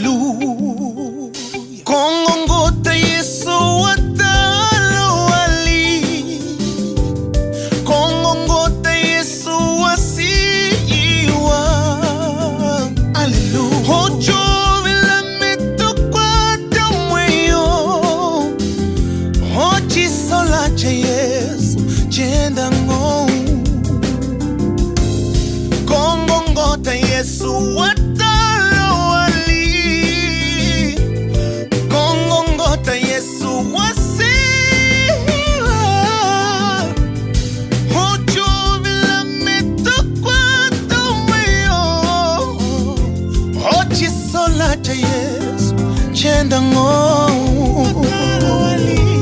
Hallelujah. Kongongota Yesu watalo wali. Kongongota Yesu wasiiwa. Hallelujah. Hojo vila metukwa tamweyo. Hoji sola cha Yesu jenda ngong. Kongongota Yesu watalo Yesu chenda ngong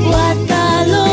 watalo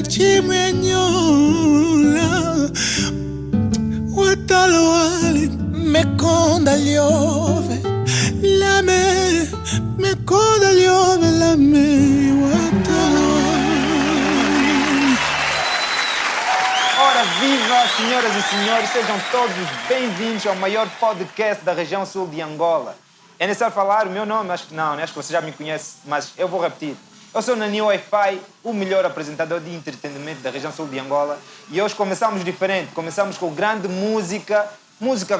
chimwenyola watalwali mekonda liove mekonda liove watalwali. Ora viva, senhoras e senhores, sejam todos bem-vindos ao maior podcast da região sul de Angola. É necessário falar o meu nome? Acho que não, acho que você já me conhece, mas eu vou repetir. Eu sou Nani Wi-Fi, o melhor apresentador de entretenimento da região sul de Angola, e hoje começamos diferente, começamos com grande música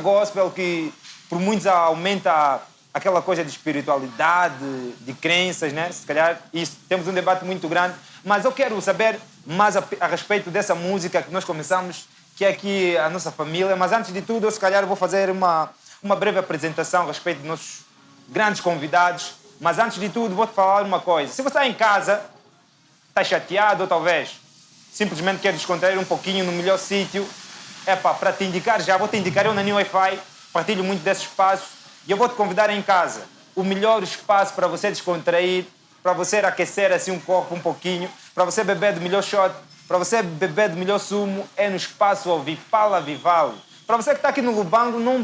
gospel que por muitos aumenta aquela coisa de espiritualidade, de crenças, né? Se calhar isso, temos um debate muito grande, mas eu quero saber mais a respeito dessa música que nós começamos, que é aqui a nossa família, mas antes de tudo eu se calhar vou fazer uma breve apresentação a respeito dos nossos grandes convidados, mas antes de tudo vou-te falar uma coisa. Se você está em casa, está chateado ou talvez simplesmente quer descontrair um pouquinho no melhor sítio, para te indicar já, vou te indicar, eu na New Wi-Fi partilho muito desses espaços e eu vou te convidar em casa. O melhor espaço para você descontrair, para você aquecer assim um corpo um pouquinho, para você beber do melhor shot, para você beber do melhor sumo, é no espaço Ovipala Vivalo. Para você que está aqui no Lubango, não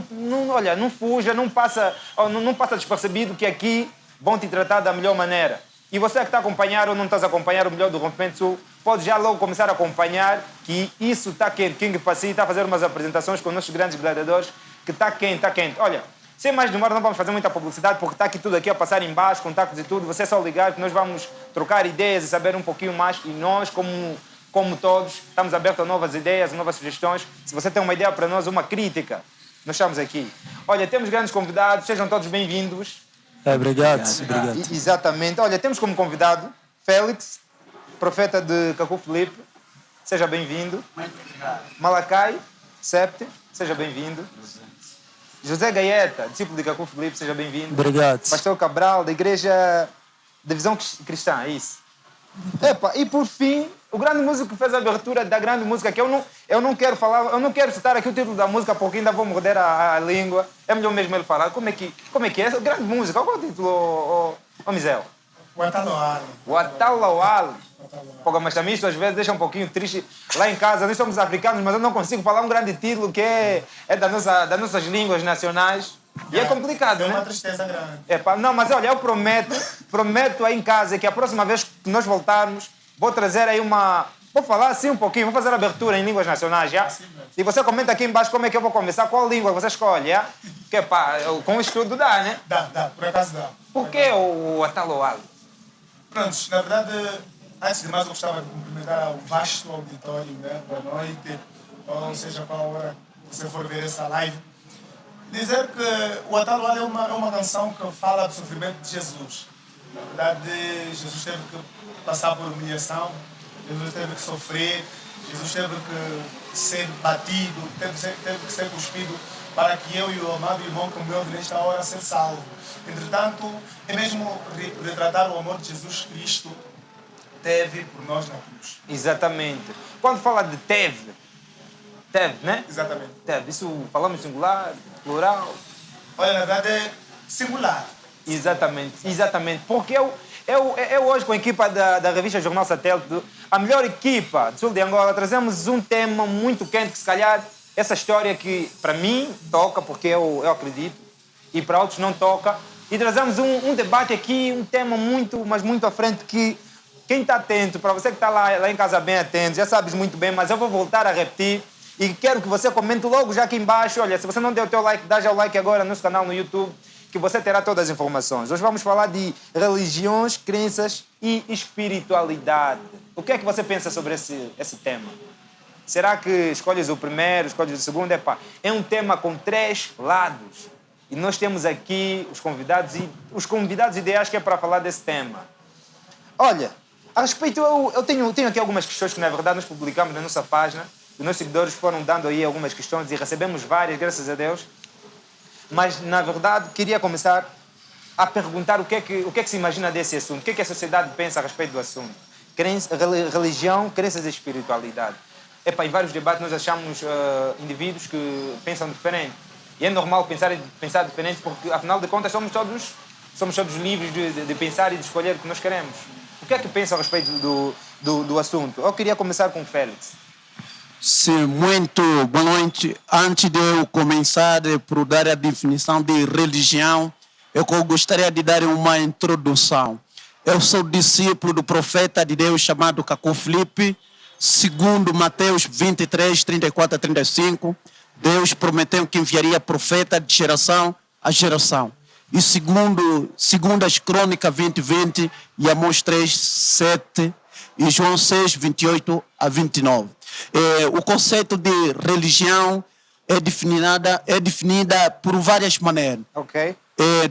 fuja, não passa despercebido que aqui vão te tratar da melhor maneira. E você que está a acompanhar ou não estás a acompanhar o melhor do Rompimento Sul, pode já logo começar a acompanhar que isso está quente. King Passi está a fazer umas apresentações com os nossos grandes gladiadores, que está quente, está quente. Olha, sem mais demora, não vamos fazer muita publicidade, porque está aqui tudo aqui a passar embaixo, contactos e tudo. Você é só ligar que nós vamos trocar ideias e saber um pouquinho mais. E nós, como todos, estamos abertos a novas ideias, a novas sugestões. Se você tem uma ideia para nós, uma crítica, nós estamos aqui. Olha, temos grandes convidados, sejam todos bem-vindos. Obrigado. Exatamente. Olha, temos como convidado Félix, profeta de Cacu Filipe. Seja bem-vindo. Muito obrigado. Malacai Septe, seja bem-vindo. José Gaeta, discípulo de Cacu Filipe, seja bem-vindo. Obrigado. Pastor Cabral, da Igreja da Visão Cristã, é isso. E por fim, o grande músico que fez a abertura da grande música, que eu não quero falar, eu não quero citar aqui o título da música porque ainda vou morder a língua. É melhor mesmo ele falar. Como é que é? Grande música, qual é o título, Misel? Watalawali. Mas também isto às vezes deixa um pouquinho triste. Lá em casa, nós somos africanos, mas eu não consigo falar um grande título que é das nossas línguas nacionais. E é complicado, né? É uma tristeza grande. Não, mas olha, eu prometo aí em casa que a próxima vez que nós voltarmos, vou trazer aí vou falar assim um pouquinho, vou fazer a abertura em línguas nacionais, já? E você comenta aqui embaixo como é que eu vou conversar, qual língua você escolhe, já? Porque, com o estudo dá, né? Dá, por acaso dá. Por que o Ataloalo? Pronto, na verdade, antes de mais eu gostava de cumprimentar o vasto auditório, né? Boa noite, ou seja, qual hora você for ver essa live. Dizer que o Ataloalo é uma canção que fala do sofrimento de Jesus. Na verdade, Jesus teve que passar por humilhação, Jesus teve que sofrer, Jesus teve que ser batido, teve que ser cuspido para que eu e o amado irmão que morreu nesta hora ser salvo. Entretanto, é mesmo retratar o amor de Jesus Cristo teve por nós na cruz. Exatamente. Quando fala de teve, né? Exatamente. Teve. Isso falamos singular, plural? Olha, na verdade é singular. Exatamente. Porque eu hoje com a equipa da revista Jornal Satélite, a melhor equipa do sul de Angola, trazemos um tema muito quente, que se calhar essa história que para mim toca, porque eu acredito, e para outros não toca, e trazemos um debate aqui, um tema mas muito à frente, que quem está atento, para você que está lá em casa bem atento, já sabes muito bem, mas eu vou voltar a repetir, e quero que você comente logo já aqui embaixo. Olha, se você não deu o teu like, dá já o like agora no nosso canal no YouTube, que você terá todas as informações. Hoje vamos falar de religiões, crenças e espiritualidade. O que é que você pensa sobre esse tema? Será que escolhes o primeiro, escolhes o segundo? É um tema com 3 lados. E nós temos aqui os convidados ideais que é para falar desse tema. Olha, a respeito, eu tenho aqui algumas questões que, na verdade, nós publicamos na nossa página. Os nossos seguidores foram dando aí algumas questões e recebemos várias, graças a Deus. Mas, na verdade, queria começar a perguntar o que é que se imagina desse assunto. O que é que a sociedade pensa a respeito do assunto? Religião, crenças e espiritualidade. Em vários debates nós achamos indivíduos que pensam diferente. E é normal pensar diferente porque, afinal de contas, somos todos livres de pensar e de escolher o que nós queremos. O que é que pensa a respeito do assunto? Eu queria começar com o Félix. Sim, muito boa noite. Antes de eu começar por dar a definição de religião, eu gostaria de dar uma introdução. Eu sou discípulo do profeta de Deus chamado Caco Filipe. Segundo Mateus 23, 34 a 35, Deus prometeu que enviaria profeta de geração a geração. E segundo as Crônicas 20, 20 e Amós 3, 7 e João 6, 28 a 29. O conceito de religião é definida por várias maneiras. Ok.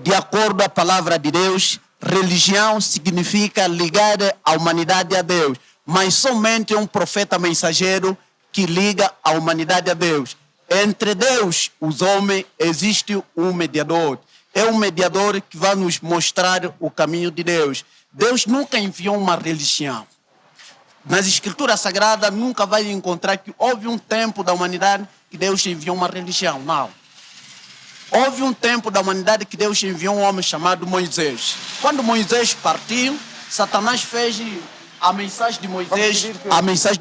De acordo com a palavra de Deus, religião significa ligar a humanidade a Deus, mas somente um profeta mensageiro que liga a humanidade a Deus. Entre Deus e os homens existe um mediador. É um mediador que vai nos mostrar o caminho de Deus. Deus nunca enviou uma religião. Nas Escrituras Sagradas nunca vai encontrar que houve um tempo da humanidade que Deus enviou uma religião. Não. Houve um tempo da humanidade que Deus enviou um homem chamado Moisés. Quando Moisés partiu, Satanás fez a mensagem de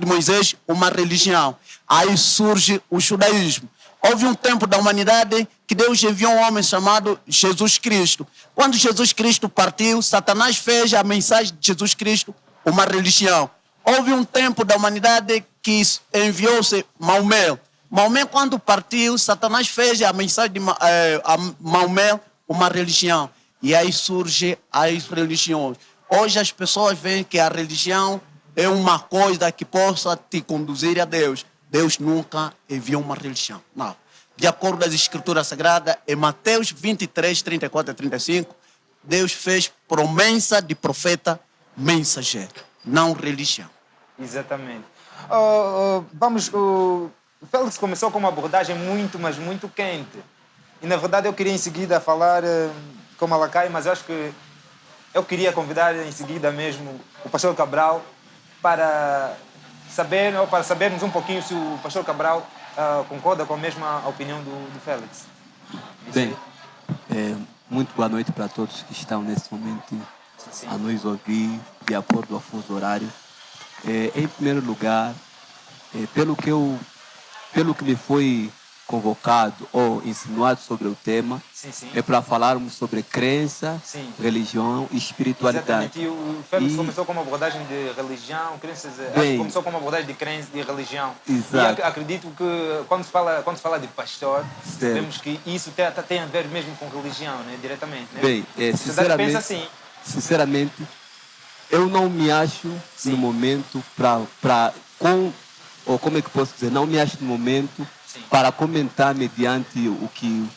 Moisés uma religião. Aí surge o judaísmo. Houve um tempo da humanidade que Deus enviou um homem chamado Jesus Cristo. Quando Jesus Cristo partiu, Satanás fez a mensagem de Jesus Cristo uma religião. Houve um tempo da humanidade que enviou-se Maomé. Maomé, quando partiu, Satanás fez a mensagem de Maomé uma religião. E aí surgem as religiões. Hoje as pessoas veem que a religião é uma coisa que possa te conduzir a Deus. Deus nunca enviou uma religião. Não. De acordo com as Escrituras Sagradas, em Mateus 23, 34 a 35, Deus fez promessa de profeta mensageiro, não religião. Exatamente. O Félix começou com uma abordagem muito, mas muito quente. E na verdade eu queria em seguida falar com Malakai, mas eu acho que eu queria convidar em seguida mesmo o pastor Cabral para sabermos um pouquinho se o pastor Cabral concorda com a mesma opinião do Félix. Bem, muito boa noite para todos que estão nesse momento a nos ouvir de acordo ao fuso horário. Em primeiro lugar, pelo que me foi convocado ou insinuado sobre o tema, é para falarmos sobre crença, religião e espiritualidade. Exatamente. E o Félix começou com uma abordagem de religião, crenças, começou com uma abordagem de crença e religião. Exato. E acredito que quando se fala de pastor, vemos que isso tem a ver mesmo com religião, né? Diretamente. Né? Bem, pensa assim. Sinceramente, eu não me acho no momento como é que posso dizer, não me acho no momento para comentar mediante o que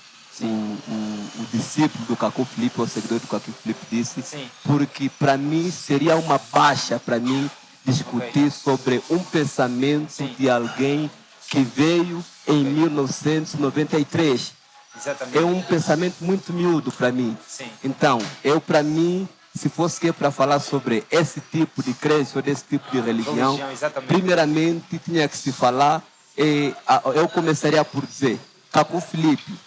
o discípulo do Caco Filipe, o seguidor do Caco Filipe disse, porque para mim seria uma baixa para mim discutir sobre um pensamento de alguém que veio em 1993. Exatamente. É um pensamento muito miúdo para mim. Então, para mim, se fosse para falar sobre esse tipo de crença ou desse tipo de religião, primeiramente tinha que se falar, eu começaria por dizer, Caco Filipe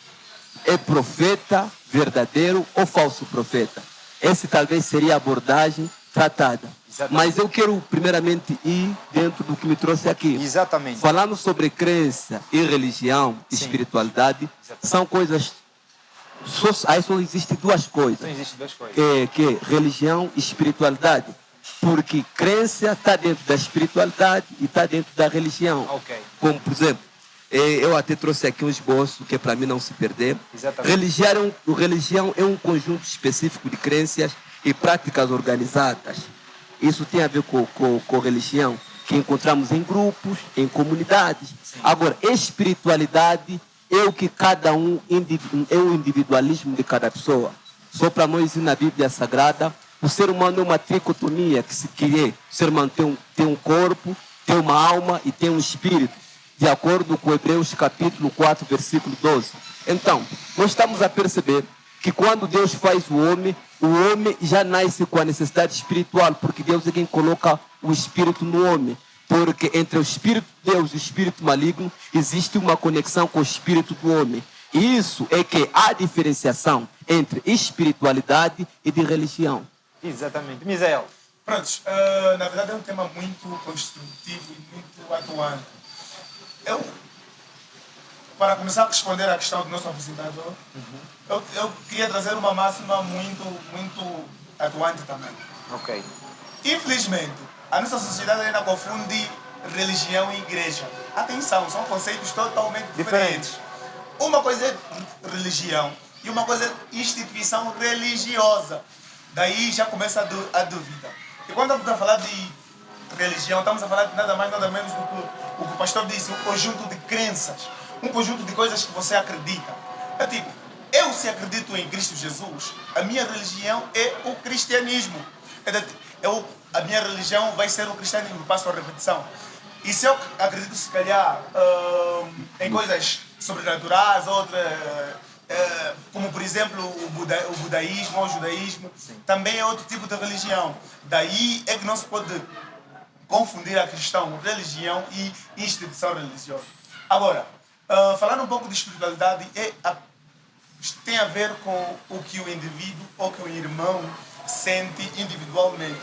é profeta verdadeiro ou falso profeta? Essa talvez seria a abordagem tratada. Mas eu quero primeiramente ir dentro do que me trouxe aqui. Exatamente. Falando sobre crença e religião, espiritualidade, são coisas. Aí só existem duas coisas. Que é religião e espiritualidade. Porque crença está dentro da espiritualidade e está dentro da religião. Como, por exemplo, eu até trouxe aqui um esboço que é para mim não se perder. Religião é um conjunto específico de crenças e práticas organizadas. Isso tem a ver com religião, que encontramos em grupos, em comunidades. Agora, espiritualidade é o que cada um, é o individualismo de cada pessoa. Só para nós, na Bíblia Sagrada, o ser humano é uma tricotomia o ser humano tem um corpo, tem uma alma e tem um espírito, de acordo com Hebreus capítulo 4, versículo 12. Então, nós estamos a perceber que quando Deus faz o homem já nasce com a necessidade espiritual, porque Deus é quem coloca o espírito no homem. Porque entre o espírito de Deus e o espírito maligno existe uma conexão com o espírito do homem. E isso é que há diferenciação entre espiritualidade e de religião. Exatamente. Misael, Prontos, na verdade é um tema muito construtivo e muito atuante. Para começar a responder à questão do nosso apresentador, eu queria trazer uma máxima muito atuante também. Ok. Infelizmente, a nossa sociedade ainda confunde religião e igreja. Atenção, são conceitos totalmente diferentes. Uma coisa é religião e uma coisa é instituição religiosa. Daí já começa a dúvida. E quando estamos a falar de religião, estamos a falar de nada mais, nada menos do que o que o pastor disse, um conjunto de crenças, um conjunto de coisas que você acredita. É tipo, eu se acredito em Cristo Jesus, a minha religião é o cristianismo. A minha religião vai ser o cristianismo, passo a repetição. E se eu acredito, se calhar, em coisas sobrenaturais, outras, como por exemplo o budaísmo ou o judaísmo, também é outro tipo de religião. Daí é que não se pode confundir a questão religião e instituição religiosa. Agora, falando um pouco de espiritualidade, tem a ver com o que o indivíduo ou que o irmão sente individualmente.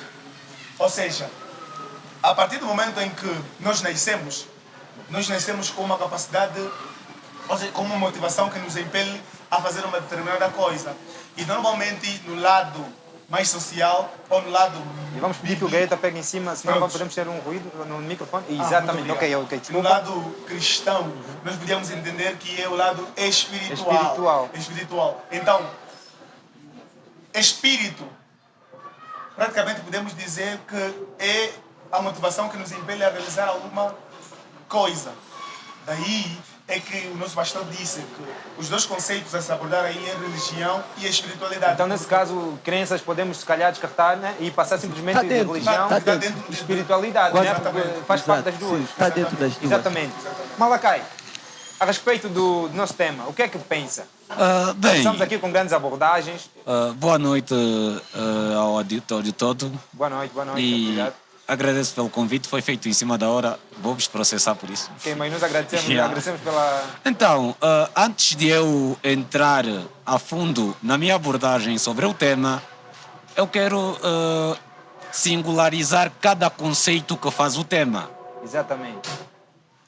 Ou seja, a partir do momento em que nós nascemos com uma capacidade, ou seja, com uma motivação que nos impele a fazer uma determinada coisa. E normalmente no lado mais social ou no lado... E vamos pedir que o Gaeta pegue em cima, senão não podemos ter um ruído no microfone. Exatamente, ok, desculpa. No lado cristão, nós podíamos entender que é o lado espiritual. Então, espírito, praticamente podemos dizer que é a motivação que nos impele a realizar alguma coisa. Daí é que o nosso pastor disse que os dois conceitos a se abordar aí é religião e a espiritualidade. Então, nesse caso, crenças podemos, se calhar, descartar, né? E passar simplesmente de religião e espiritualidade, né? Porque faz parte das duas. Está dentro das duas. Exatamente. Malacai, a respeito do nosso tema, o que é que pensa? Bem, Estamos aqui com grandes abordagens. boa noite ao auditório todo. Boa noite, E obrigado. agradeço pelo convite, foi feito em cima da hora, vou-vos processar por isso. Ok, mas nós agradecemos, Yeah. agradecemos pela... Então, antes de eu entrar a fundo na minha abordagem sobre o tema, eu quero singularizar cada conceito que faz o tema. Exatamente.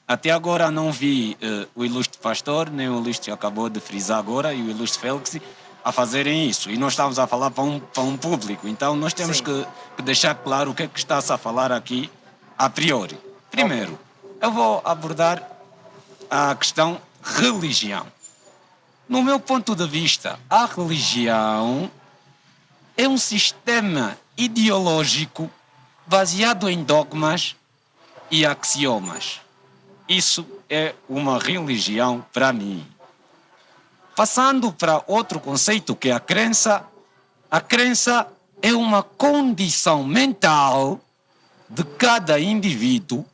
Até agora não vi o ilustre pastor, nem o ilustre acabou de frisar agora, e o ilustre Félix a fazerem isso. E nós estamos a falar para um público, então nós temos que deixar claro o que é que está-se a falar aqui a priori. Primeiro, eu vou abordar a questão religião. No meu ponto de vista, a religião é um sistema ideológico baseado em dogmas e axiomas. Isso é uma religião para mim. Passando para outro conceito que é a crença é uma condição mental de cada indivíduo.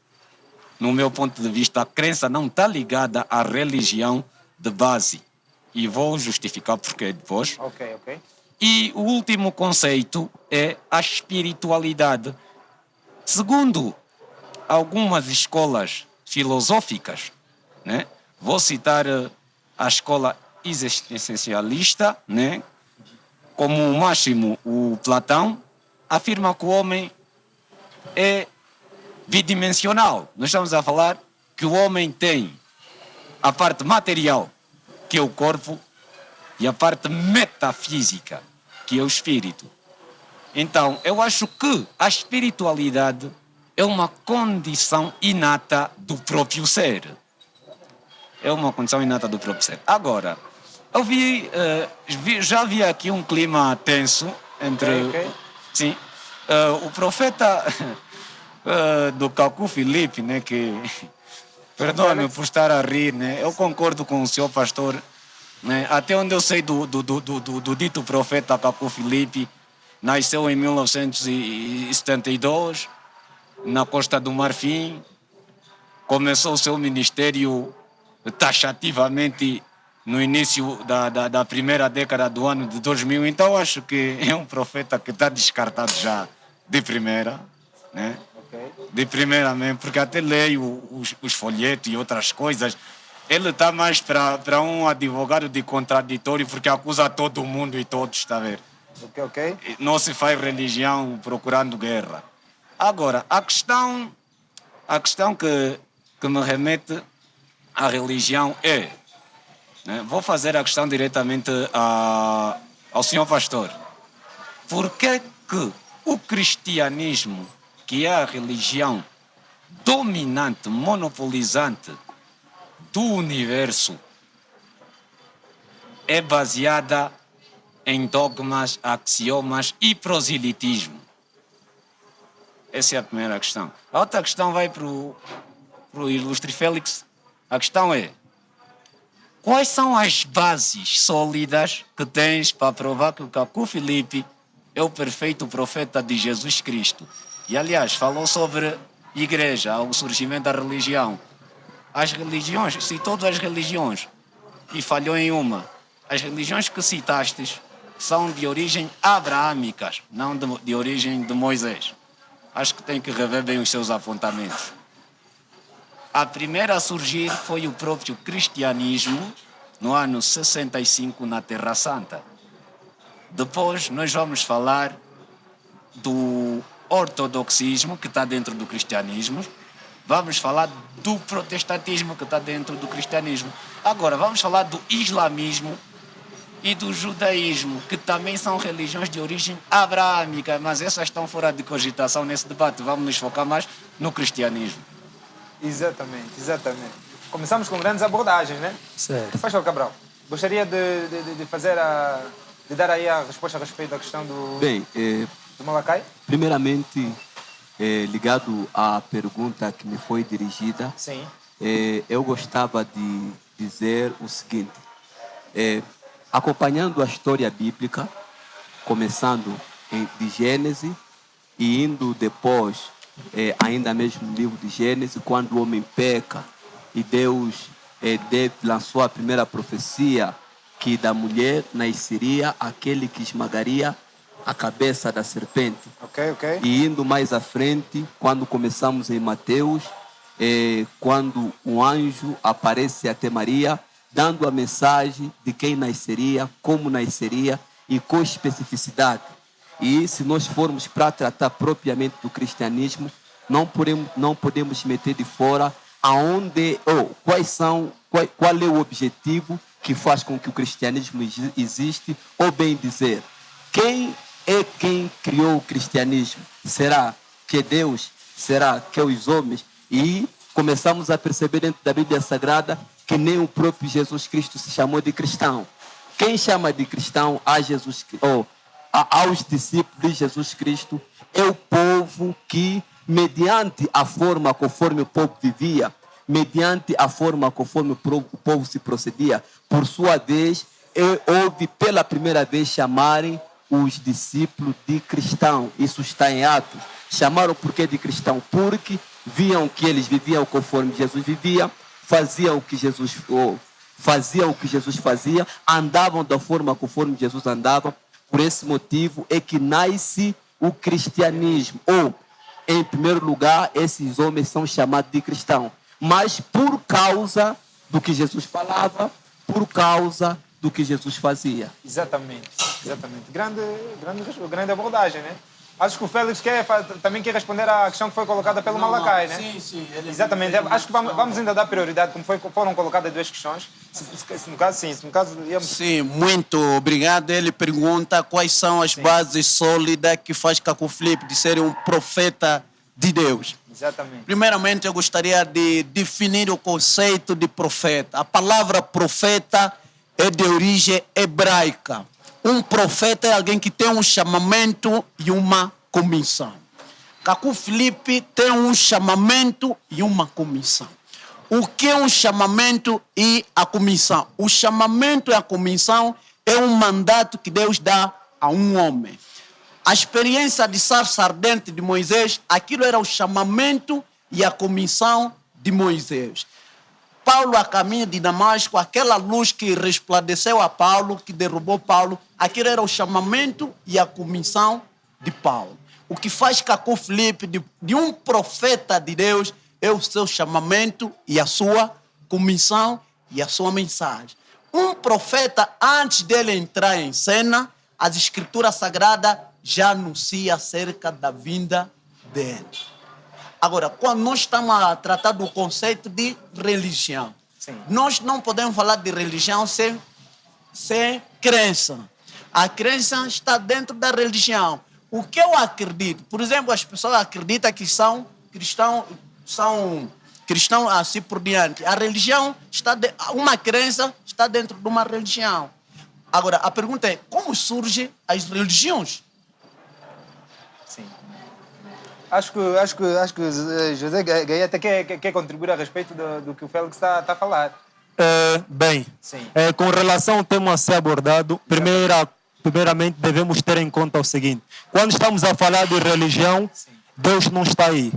No meu ponto de vista, a crença não está ligada à religião de base. E vou justificar porquê depois. Ok. E o último conceito é a espiritualidade. Segundo algumas escolas filosóficas, né? Vou citar a escola existencialista, né? Como o máximo o Platão afirma que o homem é bidimensional. Nós estamos a falar que o homem tem a parte material, que é o corpo, e a parte metafísica, que é o espírito. Então, eu acho que a espiritualidade é uma condição inata do próprio ser. É uma condição inata do próprio ser. Agora, eu já vi aqui um clima tenso entre... Ok. Sim. O profeta do Cacu Filipe, né, que... Perdoa-me por estar a rir, né? Eu concordo com o senhor pastor, né? Até onde eu sei do dito profeta Cacu Filipe, nasceu em 1972, na Costa do Marfim, começou o seu ministério taxativamente no início da primeira década do ano de 2000, então acho que é um profeta que está descartado já de primeira, né? De primeira mesmo, porque até leio os folhetos e outras coisas, ele está mais para um advogado de contraditório, porque acusa todo mundo e todos, está a ver? Ok. Não se faz religião procurando guerra. Agora, a questão que me remete à religião é, né, vou fazer a questão diretamente ao senhor pastor. Por que o cristianismo, que é a religião dominante, monopolizante do universo, é baseada em dogmas, axiomas e proselitismo? Essa é a primeira questão. A outra questão vai para o ilustre Félix. A questão é: quais são as bases sólidas que tens para provar que o Cacu Filipe é o perfeito profeta de Jesus Cristo? E, aliás, falou sobre igreja, o surgimento da religião. As religiões, citou duas religiões e falhou em uma. As religiões que citaste são de origem abraâmicas, não de origem de Moisés. Acho que tem que rever bem os seus apontamentos. A primeira a surgir foi o próprio cristianismo, no ano 65, na Terra Santa. Depois nós vamos falar do ortodoxismo, que está dentro do cristianismo. Vamos falar do protestantismo, que está dentro do cristianismo. Agora, vamos falar do islamismo e do judaísmo, que também são religiões de origem abraâmica, mas essas estão fora de cogitação nesse debate. Vamos nos focar mais no cristianismo. Exatamente. Começamos com grandes abordagens, né? Certo. Pastor Cabral, gostaria de fazer de dar aí a resposta a respeito da questão do Malakai? Primeiramente, ligado à pergunta que me foi dirigida, Sim. Eu gostava de dizer o seguinte: acompanhando a história bíblica, começando de Gênesis e indo depois, ainda mesmo no livro de Gênesis, quando o homem peca e Deus lançou a primeira profecia, que da mulher nasceria aquele que esmagaria a cabeça da serpente. Ok. E indo mais à frente, quando começamos em Mateus, quando um anjo aparece até Maria, dando a mensagem de quem nasceria, como nasceria e com especificidade. E se nós formos para tratar propriamente do cristianismo, não podemos meter de fora qual é o objetivo que faz com que o cristianismo existe, ou bem dizer, quem criou o cristianismo? Será que é Deus? Será que é os homens? E começamos a perceber dentro da Bíblia Sagrada que nem o próprio Jesus Cristo se chamou de cristão. Quem chama de cristão aos discípulos de Jesus Cristo é o povo que, mediante a forma conforme o povo vivia, mediante a forma conforme o povo se procedia, por sua vez, houve pela primeira vez chamarem os discípulos de cristão. Isso está em Atos. Chamaram por que de cristão? Porque viam que eles viviam conforme Jesus vivia, faziam o que Jesus fazia, andavam da forma conforme Jesus andava. Por esse motivo é que nasce o cristianismo. Ou, em primeiro lugar, esses homens são chamados de cristãos. Mas por causa do que Jesus falava, por causa do que Jesus fazia. Exatamente. Grande abordagem, né? Acho que o Félix também quer responder à questão que foi colocada pelo Malakai, né? Sim. Exatamente. Acho que vamos ainda dar prioridade, como foram colocadas duas questões. No caso, íamos... Sim, muito obrigado. Ele pergunta quais são as bases sólidas que faz Cacu Filipe de ser um profeta de Deus. Exatamente. Primeiramente, eu gostaria de definir o conceito de profeta. A palavra profeta é de origem hebraica. Um profeta é alguém que tem um chamamento e uma comissão. Cacu Filipe tem um chamamento e uma comissão. O que é um chamamento e a comissão? O chamamento e a comissão é um mandato que Deus dá a um homem. A experiência de sarça ardente de Moisés, aquilo era o chamamento e a comissão de Moisés. Paulo, a caminho de Damasco, aquela luz que resplandeceu a Paulo, que derrubou Paulo, aquilo era o chamamento e a comissão de Paulo. O que faz Cacu Filipe de um profeta de Deus é o seu chamamento e a sua comissão e a sua mensagem. Um profeta, antes dele entrar em cena, as escrituras sagradas já anunciam acerca da vinda dele. Agora, quando nós estamos a tratar do conceito de religião, nós não podemos falar de religião sem crença. A crença está dentro da religião. O que eu acredito, por exemplo, as pessoas acreditam que são cristãos assim por diante. A religião uma crença está dentro de uma religião. Agora, a pergunta é, como surgem as religiões? Sim. Acho que José Gaeta quer contribuir a respeito do que o Félix está a falar. Com relação ao tema a ser abordado, primeiramente devemos ter em conta o seguinte: quando estamos a falar de religião, Deus não está aí.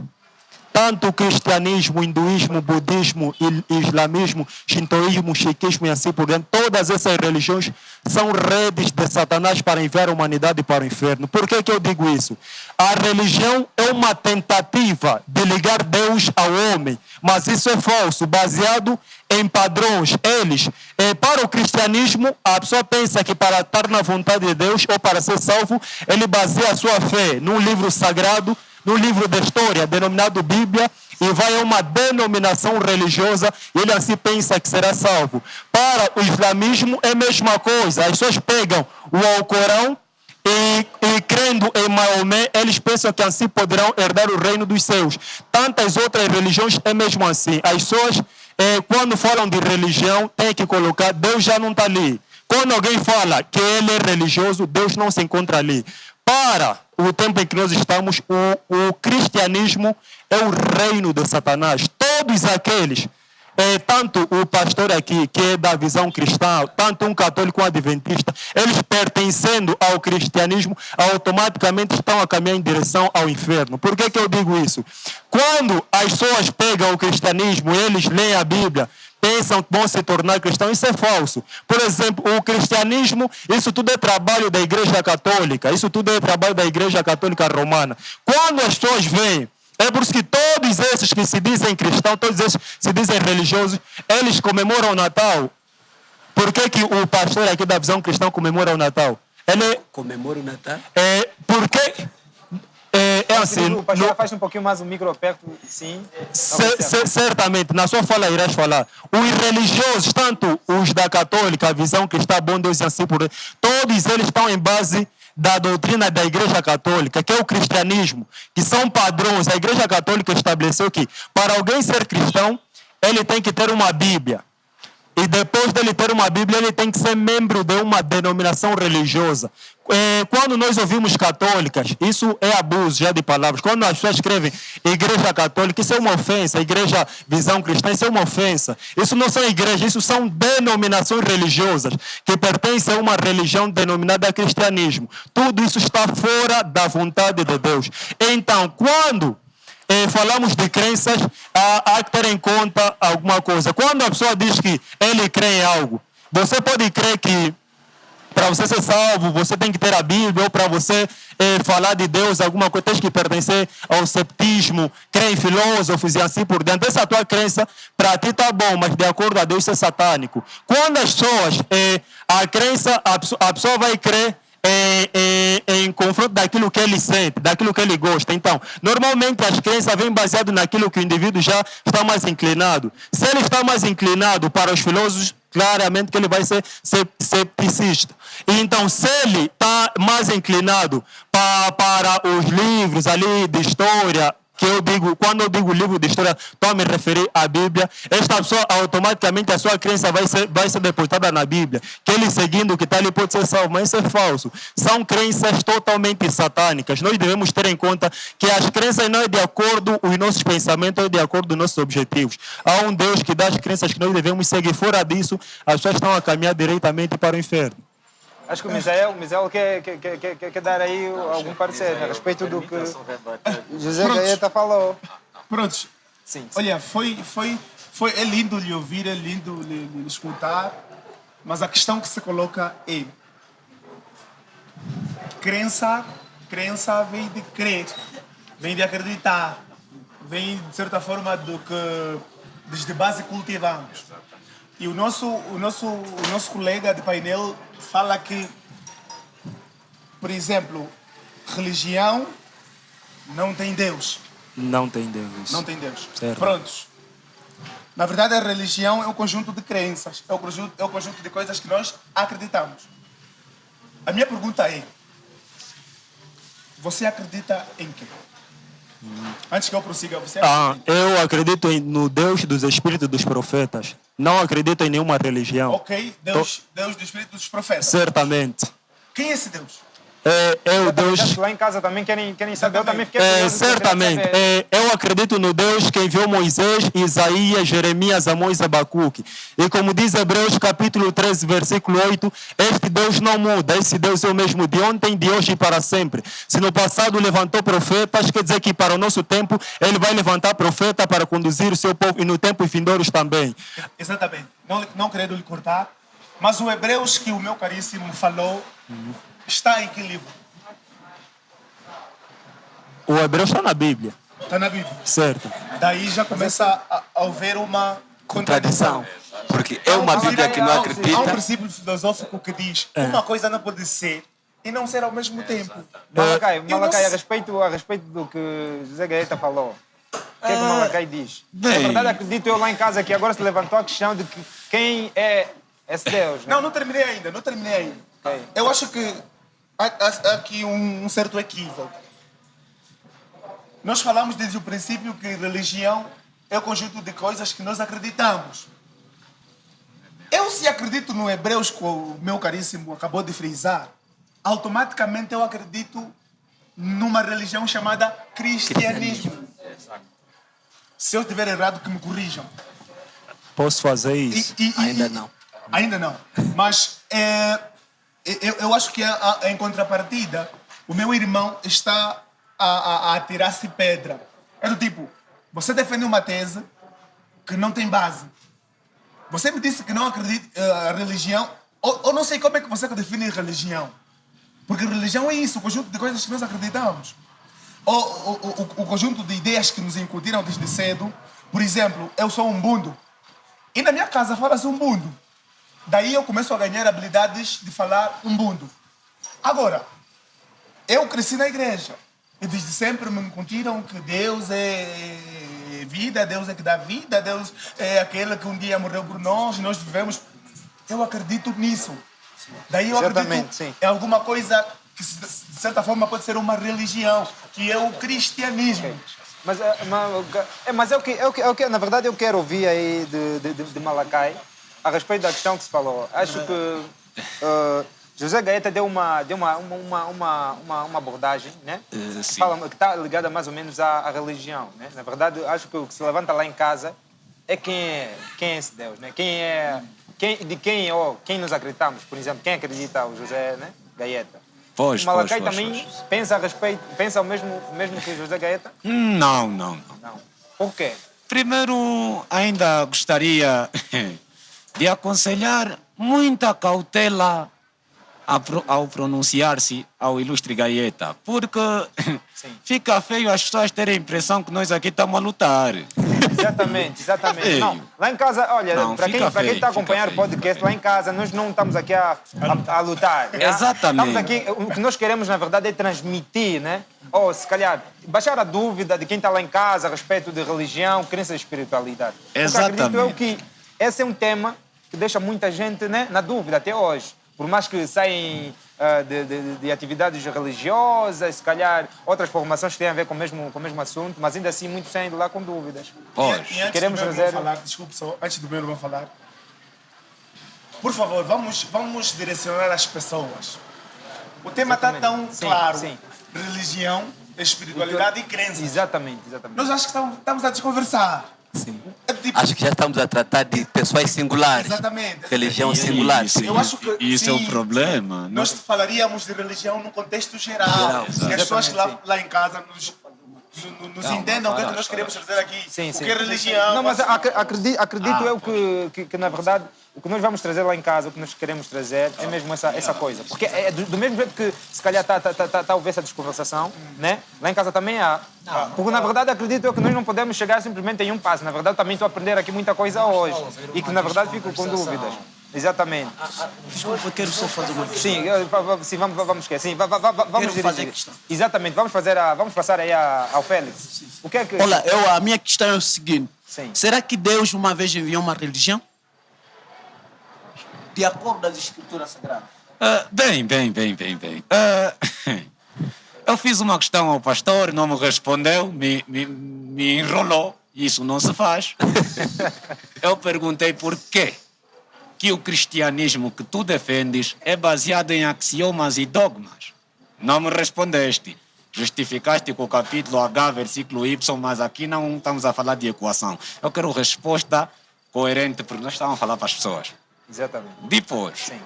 Tanto o cristianismo, hinduísmo, budismo, islamismo, shintoísmo, sikhismo e assim por diante, todas essas religiões são redes de Satanás para enviar a humanidade para o inferno. Por que eu digo isso? A religião é uma tentativa de ligar Deus ao homem, mas isso é falso, baseado em padrões. Para o cristianismo, a pessoa pensa que para estar na vontade de Deus ou para ser salvo, ele baseia a sua fé num livro sagrado, no livro da história, denominado Bíblia, e vai a uma denominação religiosa, e ele assim pensa que será salvo. Para o islamismo é a mesma coisa. As pessoas pegam o Alcorão e crendo em Maomé, eles pensam que assim poderão herdar o reino dos céus. Tantas outras religiões é mesmo assim. As pessoas, quando falam de religião, tem que colocar, Deus já não está ali. Quando alguém fala que ele é religioso, Deus não se encontra ali. Para o tempo em que nós estamos, o cristianismo é o reino de Satanás. Todos aqueles, tanto o pastor aqui, que é da visão cristã, tanto um católico, um adventista, eles pertencendo ao cristianismo, automaticamente estão a caminhar em direção ao inferno. Por que eu digo isso? Quando as pessoas pegam o cristianismo, eles leem a Bíblia, pensam que vão se tornar cristãos, isso é falso. Por exemplo, o cristianismo, isso tudo é trabalho da Igreja Católica, isso tudo é trabalho da Igreja Católica Romana. Quando as pessoas veem, é por isso que todos esses que se dizem cristãos, todos esses que se dizem religiosos, eles comemoram o Natal. Por que o pastor aqui da visão cristã comemora o Natal? Ele comemora o Natal? Porque... É assim, o pastor faz um pouquinho mais o micro perto, sim. Certamente, na sua fala irás falar. Os religiosos, tanto os da católica, a visão cristã, bom Deus e assim por aí, todos eles estão em base da doutrina da Igreja Católica, que é o cristianismo, que são padrões. A Igreja Católica estabeleceu que para alguém ser cristão, ele tem que ter uma Bíblia. E depois dele ter uma Bíblia, ele tem que ser membro de uma denominação religiosa. Quando nós ouvimos católicas, isso é abuso já de palavras. Quando as pessoas escrevem Igreja Católica, isso é uma ofensa. Igreja Visão Cristã, isso é uma ofensa. Isso não são igrejas, isso são denominações religiosas que pertencem a uma religião denominada cristianismo. Tudo isso está fora da vontade de Deus. Então, quando falamos de crenças, há que ter em conta alguma coisa. Quando a pessoa diz que ele crê em algo, você pode crer que para você ser salvo, você tem que ter a Bíblia, ou para você falar de Deus, alguma coisa, tem que pertencer ao ceptismo, crer em filósofos e assim por diante. Essa tua crença, para ti está bom, mas de acordo a Deus isso é satânico. Quando as pessoas, a crença, a pessoa vai crer em confronto daquilo que ele sente, daquilo que ele gosta. Então, normalmente as crenças vêm baseadas naquilo que o indivíduo já está mais inclinado. Se ele está mais inclinado para os filósofos, claramente que ele vai ser cepticista. Então, se ele está mais inclinado para os livros ali de história, que eu digo, quando eu digo livro de história, estou a me referir à Bíblia, esta pessoa automaticamente a sua crença vai ser depositada na Bíblia, que ele seguindo o que está ali pode ser salvo, mas isso é falso. São crenças totalmente satânicas. Nós devemos ter em conta que as crenças não é de acordo com os nossos pensamentos, é de acordo com os nossos objetivos. Há um Deus que dá as crenças que nós devemos seguir. Fora disso, as pessoas estão a caminhar diretamente para o inferno. Acho que o Misael quer dar aí algum parecer a respeito do que José Gaeta falou. Prontos. Sim. Olha, é lindo lhe ouvir, é lindo lhe escutar, mas a questão que se coloca é: crença vem de crer, vem de acreditar, vem de certa forma do que desde base cultivamos. E o nosso colega de painel fala que por exemplo, religião não tem Deus. Não tem Deus. Não tem Deus. Certo. Prontos. Na verdade, a religião é um conjunto de crenças, é um conjunto de coisas que nós acreditamos. A minha pergunta é: você acredita em quê? Antes que eu prossiga, você acredita? Eu acredito no Deus dos Espíritos dos Profetas. Não acredito em nenhuma religião. Ok, Deus do Espírito dos Profetas. Certamente. Quem é esse Deus? É o Deus. Acho que lá em casa também querem saber. Eu também fiquei curioso, Certamente. queria saber. Eu acredito no Deus que enviou Moisés, Isaías, Jeremias, Amós e Abacuque. E como diz Hebreus capítulo 13, versículo 8, este Deus não muda. Esse Deus é o mesmo de ontem, de hoje e para sempre. Se no passado levantou profetas, quer dizer que para o nosso tempo ele vai levantar profeta para conduzir o seu povo e no tempo vindouros também. Exatamente. Não querendo lhe cortar, mas o Hebreus que o meu caríssimo falou está em que livro? O Hebreu está na Bíblia. Está na Bíblia. Certo. Daí já começa a haver uma contradição. Porque é uma Bíblia que não Há um acredita. princípio filosófico que diz uma coisa não pode ser e não ser ao mesmo tempo. Malakai, Eu não a sei- respeito do que José Gaeta falou, o que é que o Malakai diz? bem. Na verdade, acredito eu lá em casa que agora se levantou a questão de que quem é esse Deus, né? Não terminei ainda, não terminei ainda. Ok. Eu acho que há aqui um certo equívoco. Nós falamos desde o princípio que religião é o conjunto de coisas que nós acreditamos. Eu, se acredito no Hebreus que o meu caríssimo acabou de frisar, automaticamente eu acredito numa religião chamada cristianismo. Se eu estiver errado, que me corrijam. Posso fazer isso? Ainda não. Ainda não. Mas eu acho que em contrapartida, o meu irmão está a atirar-se pedra. É do tipo, você defende uma tese que não tem base. Você me disse que não acredita a religião, ou não sei como é que você define religião. Porque religião é isso, o conjunto de coisas que nós acreditamos. O conjunto de ideias que nos incutiram desde cedo. Por exemplo, eu sou um bundo. E na minha casa fala-se um bundo. Daí eu começo a ganhar habilidades de falar um bundo. Agora, eu cresci na igreja. E desde sempre me incutiram que Deus é vida, Deus é que dá vida, Deus é aquele que um dia morreu por nós e nós vivemos. Eu acredito nisso. Daí eu Exatamente, acredito sim. em alguma coisa que de certa forma pode ser uma religião, que é o cristianismo. Mas é o que, na verdade, eu quero ouvir aí de Malakai a respeito da questão que se falou. Acho que José Gaeta deu uma abordagem, né? Sim. Fala, que está ligada mais ou menos à religião, né? Na verdade, acho que o que se levanta lá em casa é quem é esse Deus, né? Quem nós acreditamos, por exemplo, quem acredita o José, né? Gaeta. Pois, O Malakai pois. também pensa a respeito, pensa o mesmo que José Gaeta? Não. Não. Por quê? Primeiro, ainda gostaria de aconselhar muita cautela ao pronunciar-se ao ilustre Gaeta, porque fica feio as pessoas terem a impressão que nós aqui estamos a lutar. Exatamente. Feio. Não, lá em casa, olha, Não, para quem fica está a feio, acompanhar o fica podcast, lá em casa, nós não estamos aqui a lutar. Né? Exatamente. Estamos aqui, o que nós queremos, na verdade, é transmitir, né? Ou, se calhar, baixar a dúvida de quem está lá em casa a respeito de religião, crença e espiritualidade. Exatamente. Porque acredito eu que esse é um tema que deixa muita gente, né, na dúvida até hoje. Por mais que saem de atividades religiosas, se calhar outras formações que têm a ver com o mesmo assunto, mas ainda assim muitos saem de lá com dúvidas. Pois. E antes Queremos do meu irmão fazer- falar, desculpe só, antes do meu irmão falar, por favor, vamos direcionar as pessoas. O tema está tão Sim, claro. sim. Religião, espiritualidade e crença. Exatamente. Nós acho que estamos a desconversar. Sim. É tipo, Acho que já estamos a tratar de pessoas singulares. Exatamente. Religião singular. Eu acho que Isso é sim, o problema. nós falaríamos de religião no contexto geral. Geral, E as pessoas que exatamente, lá em casa nos entendam o que é que nós queremos trazer aqui. Sim. O que é religião. Não, mas acredito eu que, na verdade, o que nós vamos trazer lá em casa, o que nós queremos trazer, é mesmo essa coisa. Porque é do mesmo jeito que, se calhar, está a ouvir essa desconversação, né? Lá em casa também há. Porque, na verdade, acredito eu que nós não podemos chegar simplesmente em um passo. Na verdade, também estou a aprender aqui muita coisa hoje. E que, na verdade, fico com dúvidas. Exatamente. Desculpa, eu quero só fazer uma questão. Sim, sim, vamos esquecer. Sim, vamos Quero fazer dirigir. questão. Exatamente, vamos passar aí ao Félix. O que é que... Olha, a minha questão é o seguinte. Sim. Será que Deus uma vez enviou uma religião? De acordo com as escrituras sagradas. Bem. Eu fiz uma questão ao pastor, não me respondeu, me enrolou. Isso não se faz. Eu perguntei por quê que o cristianismo que tu defendes é baseado em axiomas e dogmas. Não me respondeste. Justificaste com o capítulo H, versículo Y, mas aqui não estamos a falar de equação. Eu quero resposta coerente, porque nós estamos a falar para as pessoas. Exatamente. Depois, Sim.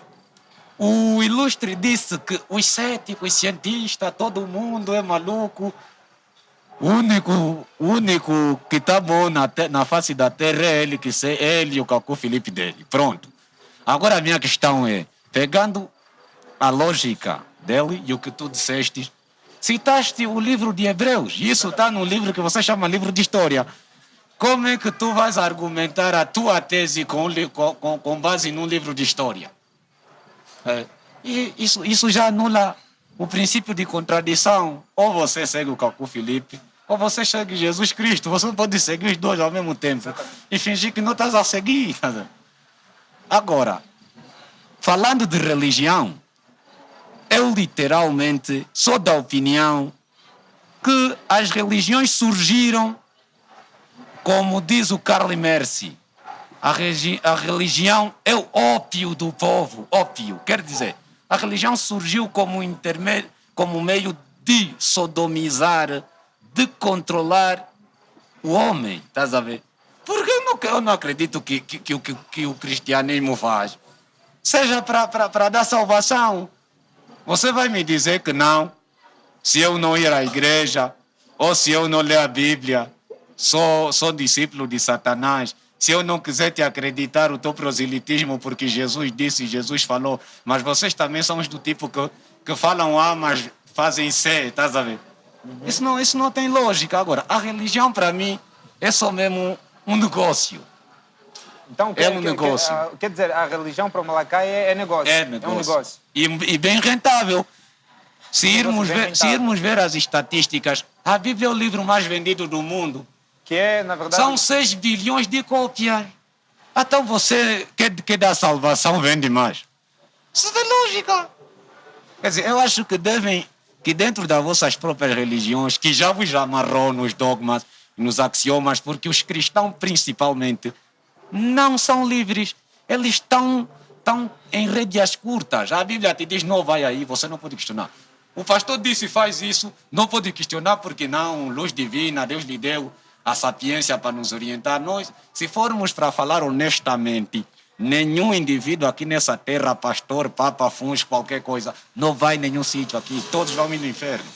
o ilustre disse que os céticos, os cientistas, todo mundo é maluco. O único que está bom na face da terra é ele, ele e o Cacu Felipe dele. Pronto. Agora a minha questão é, pegando a lógica dele e o que tu disseste, citaste o livro de Hebreus. Isso está no livro que você chama livro de história. Como é que tu vais argumentar a tua tese com base num livro de história? E isso já anula o princípio de contradição. Ou você segue o Cacu Felipe, ou você segue Jesus Cristo. Você não pode seguir os dois ao mesmo tempo e fingir que não estás a seguir. Agora, falando de religião, eu literalmente sou da opinião que as religiões surgiram, como diz o Karl Marx, a religião é o ópio do povo. Ópio, quer dizer, a religião surgiu como meio de sodomizar, de controlar o homem, estás a ver? Porque eu não acredito que o cristianismo faz. Seja para dar salvação. Você vai me dizer que não, se eu não ir à igreja, ou se eu não ler a Bíblia, sou discípulo de Satanás. Se eu não quiser te acreditar o teu proselitismo, porque Jesus disse, Jesus falou, mas vocês também são do tipo que falam A, mas fazem C, estás a ver? Isso não tem lógica. Agora, a religião para mim é só mesmo um negócio. Então, É um negócio. Quer dizer, a religião para o Malakai é negócio. É negócio. É um negócio. E bem rentável. Se irmos rentável. ver as estatísticas, a Bíblia é o livro mais vendido do mundo. Que é, na verdade... São 6 bilhões de cópias. Então você que dá salvação vende mais. Isso é lógica. Quer dizer, eu acho que dentro das vossas próprias religiões, que já vos amarrou nos dogmas, nos axiomas, porque os cristãos principalmente não são livres. Eles estão em rédeas curtas. A Bíblia te diz, não vai aí, você não pode questionar. O pastor disse, faz isso, não pode questionar porque não, luz divina, Deus lhe deu a sapiência para nos orientar. Nós, se formos para falar honestamente, nenhum indivíduo aqui nessa terra, pastor, papa, funge, qualquer coisa, não vai em nenhum sítio aqui, todos vão ir no inferno.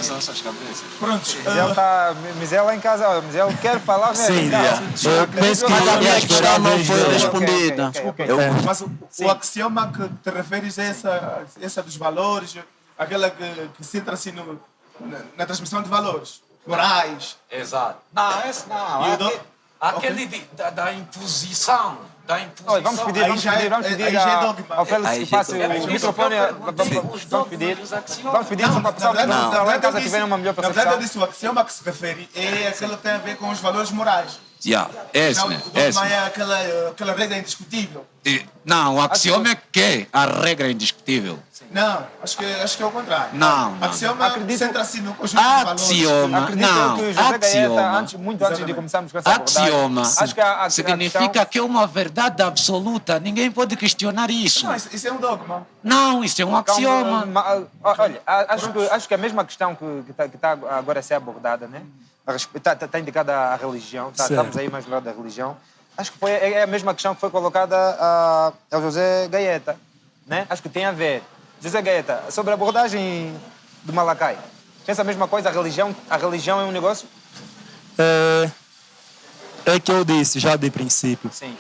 São essas cabeças. Pronto. Mizel lá em casa, ó, Mizel quer falar mesmo. Sim, eu penso que Mas a minha questão não foi Ok, respondida. ok. Mas o axioma que te referes é essa dos valores, aquela que se entra assim na transmissão de valores morais. Exato. Não, esse não. E o do- Aquele da imposição. Olha, vamos pedir Aí já é dogma. ao Félix Aí que já é passe dogma. o microfone. Vamos pedir só para a pessoa que lá em casa tiver uma melhor Na verdade, eu percepção. disse o axioma que se refere é aquele que tem a ver com os valores morais. Yeah, esse Já o mesmo. dogma é aquela regra indiscutível. Não, o axioma é que a regra é indiscutível. Não, acho que é o contrário. Não. Axioma Acredito- centra assim no conjunto de valores. Axioma. Acredito Não, que o José Gaeta, axioma. muito antes de começarmos com essa abordagem, Axioma acho que a significa questão... que é uma verdade absoluta. Ninguém pode questionar isso. Não, isso é um dogma. Não, isso é um axioma. Olha, acho que a mesma questão que está agora a ser abordada, né? Está indicada a religião, estamos aí mais do lado da religião. Acho que é a mesma questão que foi colocada ao José Gaeta, né? Acho que tem a ver. José Gaeta, sobre a abordagem do Malakai, pensa a mesma coisa? A religião é um negócio? É que eu disse já de princípio. Sim,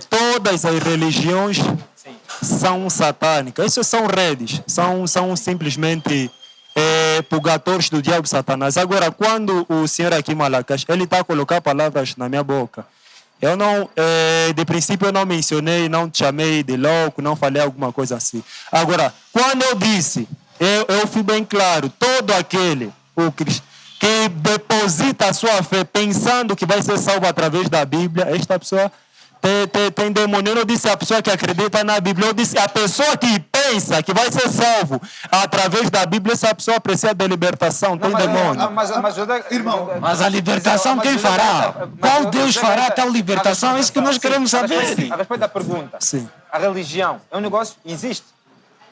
Todas as religiões sim. são satânicas. Essas são redes, são simplesmente purgatórios do diabo Satanás. Agora, quando o senhor aqui, Malakas, ele está a colocar palavras na minha boca, Eu não, de princípio eu não mencionei, não te chamei de louco, não falei alguma coisa assim. Agora, quando eu disse, eu fui bem claro, todo aquele que deposita a sua fé pensando que vai ser salvo através da Bíblia, esta pessoa tem demônio. Eu não disse a pessoa que acredita na Bíblia, eu disse a pessoa que pensa que vai ser salvo através da Bíblia, essa pessoa precisa de libertação, tem demônio. Irmão, Mas a libertação quem fará? Qual Deus fará tal libertação? É isso que nós queremos saber. A respeito da pergunta, Sim. a religião é um negócio, existe,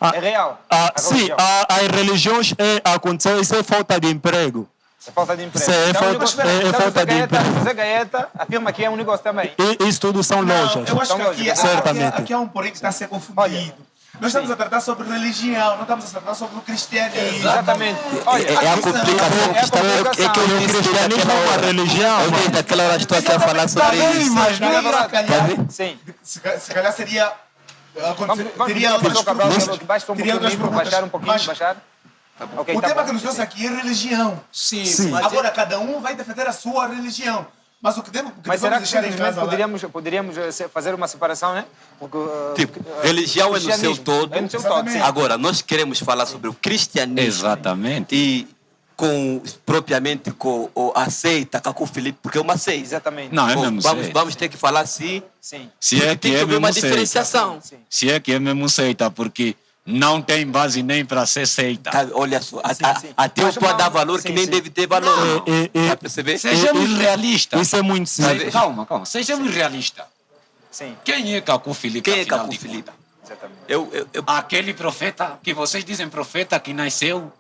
Ah, é real. A Sim, religião. as religiões aconteceu, isso é falta de emprego. É falta de emprego. Sim, é Então, falta- é então, falta de emprego. José Gaeta afirma que é um negócio também. Isso tudo são lojas. eu acho que aqui, Certamente. aqui há um porém que está a ser confundido. Nós estamos a tratar sobre religião, não estamos a tratar sobre o cristianismo. Exatamente. Olha, É a complicação que está. É que eu O disse cristianismo é uma religião. Eu desde aquela hora estou aqui a falar sobre isso. Mas não é verdade. sim. Se calhar seria. Teria Vamos outras Cabral, perguntas. que baixa um Teria outras pouquinho, perguntas. baixar um pouquinho, Mas baixar. Ok, o tá tema bom. que nos trouxe aqui é religião. Sim. Agora, cada um vai defender a sua religião. Mas o que devemos Mas será que deixar em simplesmente casa poderíamos fazer uma separação, né? Porque, Tipo, religião é no seu cristianismo todo. É no seu todo, sim. Agora, nós queremos falar sobre o cristianismo. Exatamente. E propriamente com a seita, Cacu Filipe, porque é uma seita. Exatamente. Não, é Bom, mesmo vamos, seita. vamos ter que falar assim. Sim. Se é que Tem que é haver uma mesmo seita. diferenciação. Sim. Se é que é mesmo seita, porque não tem base nem para ser seita. Tá, olha só, sim. até eu Mas estou a não- dar valor sim, que nem sim. deve ter valor. Vai perceber? Sejamos realistas. Isso é muito simples. Calma. Sejamos realistas. Sim. Quem é Cacu Filipe? Quem é afinal Cacu de Filipe? contas? Exatamente. Eu, Aquele profeta que vocês dizem profeta que nasceu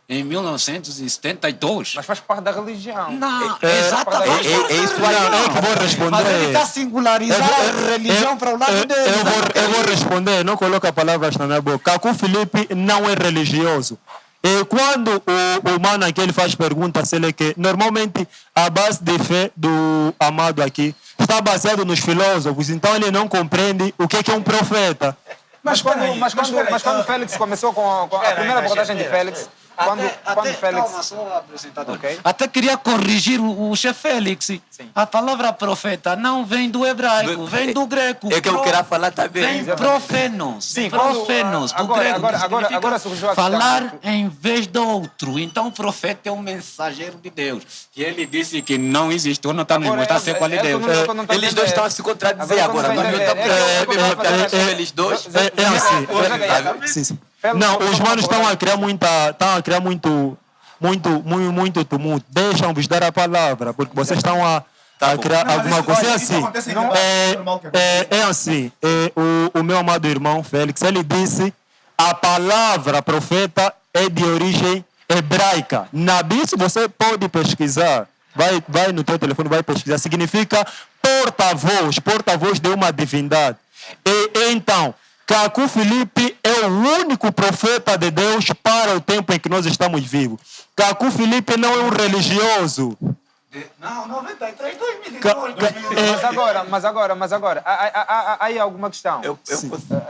em 1972. Mas faz parte da religião. Não, é exatamente. isso aí. É que vou responder. Mas ele está singularizando a religião para o lado dele. Eu vou responder, não coloca palavras na minha boca. Cacu Filipe não é religioso. E quando o mano aqui ele faz pergunta, se ele quer, normalmente a base de fé do amado aqui está baseado nos filósofos, então ele não compreende o que é um profeta. Mas quando Félix começou com a primeira abordagem de Félix, quando Félix... Calma, só apresentador. Ok. Até queria corrigir o chefe Félix. A palavra profeta não vem do hebraico, vem do grego. É que eu queria falar também. Vem profenos. Sim, Profenos, do agora- grego. agora- que agora- significa agora surgiu a questão. falar em vez do outro. Então o profeta é um mensageiro de Deus. E ele disse que não existe. Ou não está nos Agora, mostrar ser qual é Deus. Eles dois estão a se contradizer agora. Nós não estamos eles dois. É assim. Sim, sim. Não, os manos estão a criar muito tumulto. Deixam-vos dar a palavra, porque vocês estão a criar Não, mas alguma isso- coisa. olha, É isso assim. acontece em debate normal que acontece. É assim. O meu amado irmão Félix, ele disse: a palavra profeta é de origem hebraica. Na Bíblia, você pode pesquisar. Vai no teu telefone, vai pesquisar. Significa porta-voz de uma divindade. E então, Cacu Filipe é o único profeta de Deus para o tempo em que nós estamos vivos. Cacu Filipe não é um religioso. Não, 93, 2002. Mas agora, há aí alguma questão.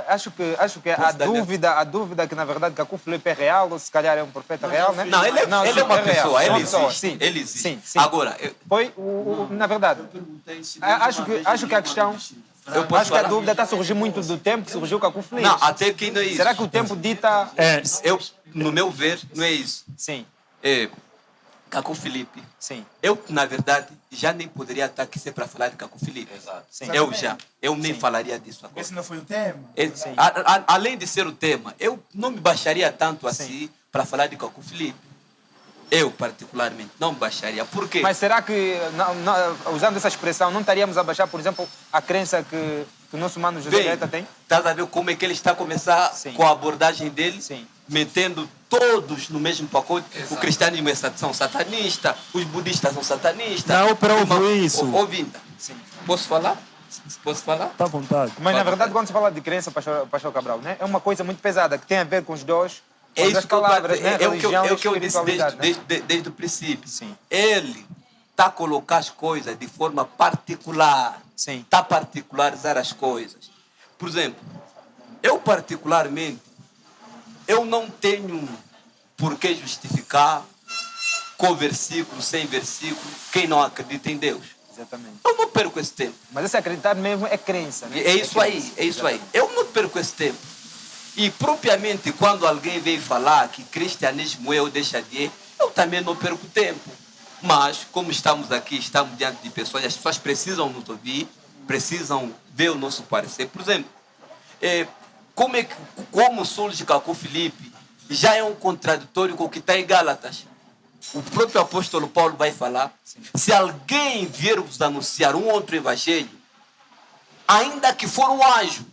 Acho que a dúvida que na verdade Cacu Filipe é real, ou se calhar é um profeta real, né? Não, ele é uma real, pessoa, é ele uma pessoa, existe. sim. Ele existe. Sim, sim. Agora, Foi, na verdade, acho que a questão, acho que a dúvida está a surgir muito do tempo que surgiu Cacu Filipe. não, até que não é isso. Será que o tempo dita... No meu ver, não é isso. Sim, Cacu Filipe. sim. Eu, na verdade, já nem poderia estar aqui sempre para falar de Cacu Filipe. Exato. Sim. Eu nem falaria disso agora. Esse não foi o tema. Além de ser o tema, eu não me baixaria tanto assim para falar de Cacu Filipe. Eu, particularmente, não me baixaria. Por quê? Mas será que, usando essa expressão, não estaríamos a baixar, por exemplo, a crença que o nosso mano José Gaeta tem? Estás a ver como é que ele está a começar Sim. com a abordagem dele? Sim. Metendo todos no mesmo pacote. O cristianismo são satanistas, os budistas são satanistas. Não, eu provo isso. Ouvindo. Sim. Posso falar? Posso falar? Está à vontade. Mas, na verdade, quando se fala de crença, Pastor Cabral, né, é uma coisa muito pesada, que tem a ver com os dois, com É as isso duas que eu palavras, né? é o Religião e que eu disse espiritualidade, né? desde o princípio. Sim. Ele está a colocar as coisas de forma particular. Sim. Está a particularizar as coisas. Por exemplo, eu particularmente, eu não tenho por que justificar com versículo, sem versículo, quem não acredita em Deus. Exatamente. Eu não perco esse tempo. Mas esse acreditar mesmo é crença, né? É isso aí, é isso aí. Eu não perco esse tempo. E propriamente quando alguém vem falar que cristianismo é ou deixa de ir, eu também não perco tempo. Mas, como estamos aqui, estamos diante de pessoas, as pessoas precisam nos ouvir, precisam ver o nosso parecer. Por exemplo, como surge Cacu Filipe, já é um contraditório com o que está em Gálatas. O próprio apóstolo Paulo vai falar, se alguém vier vos anunciar um outro evangelho, ainda que for um anjo,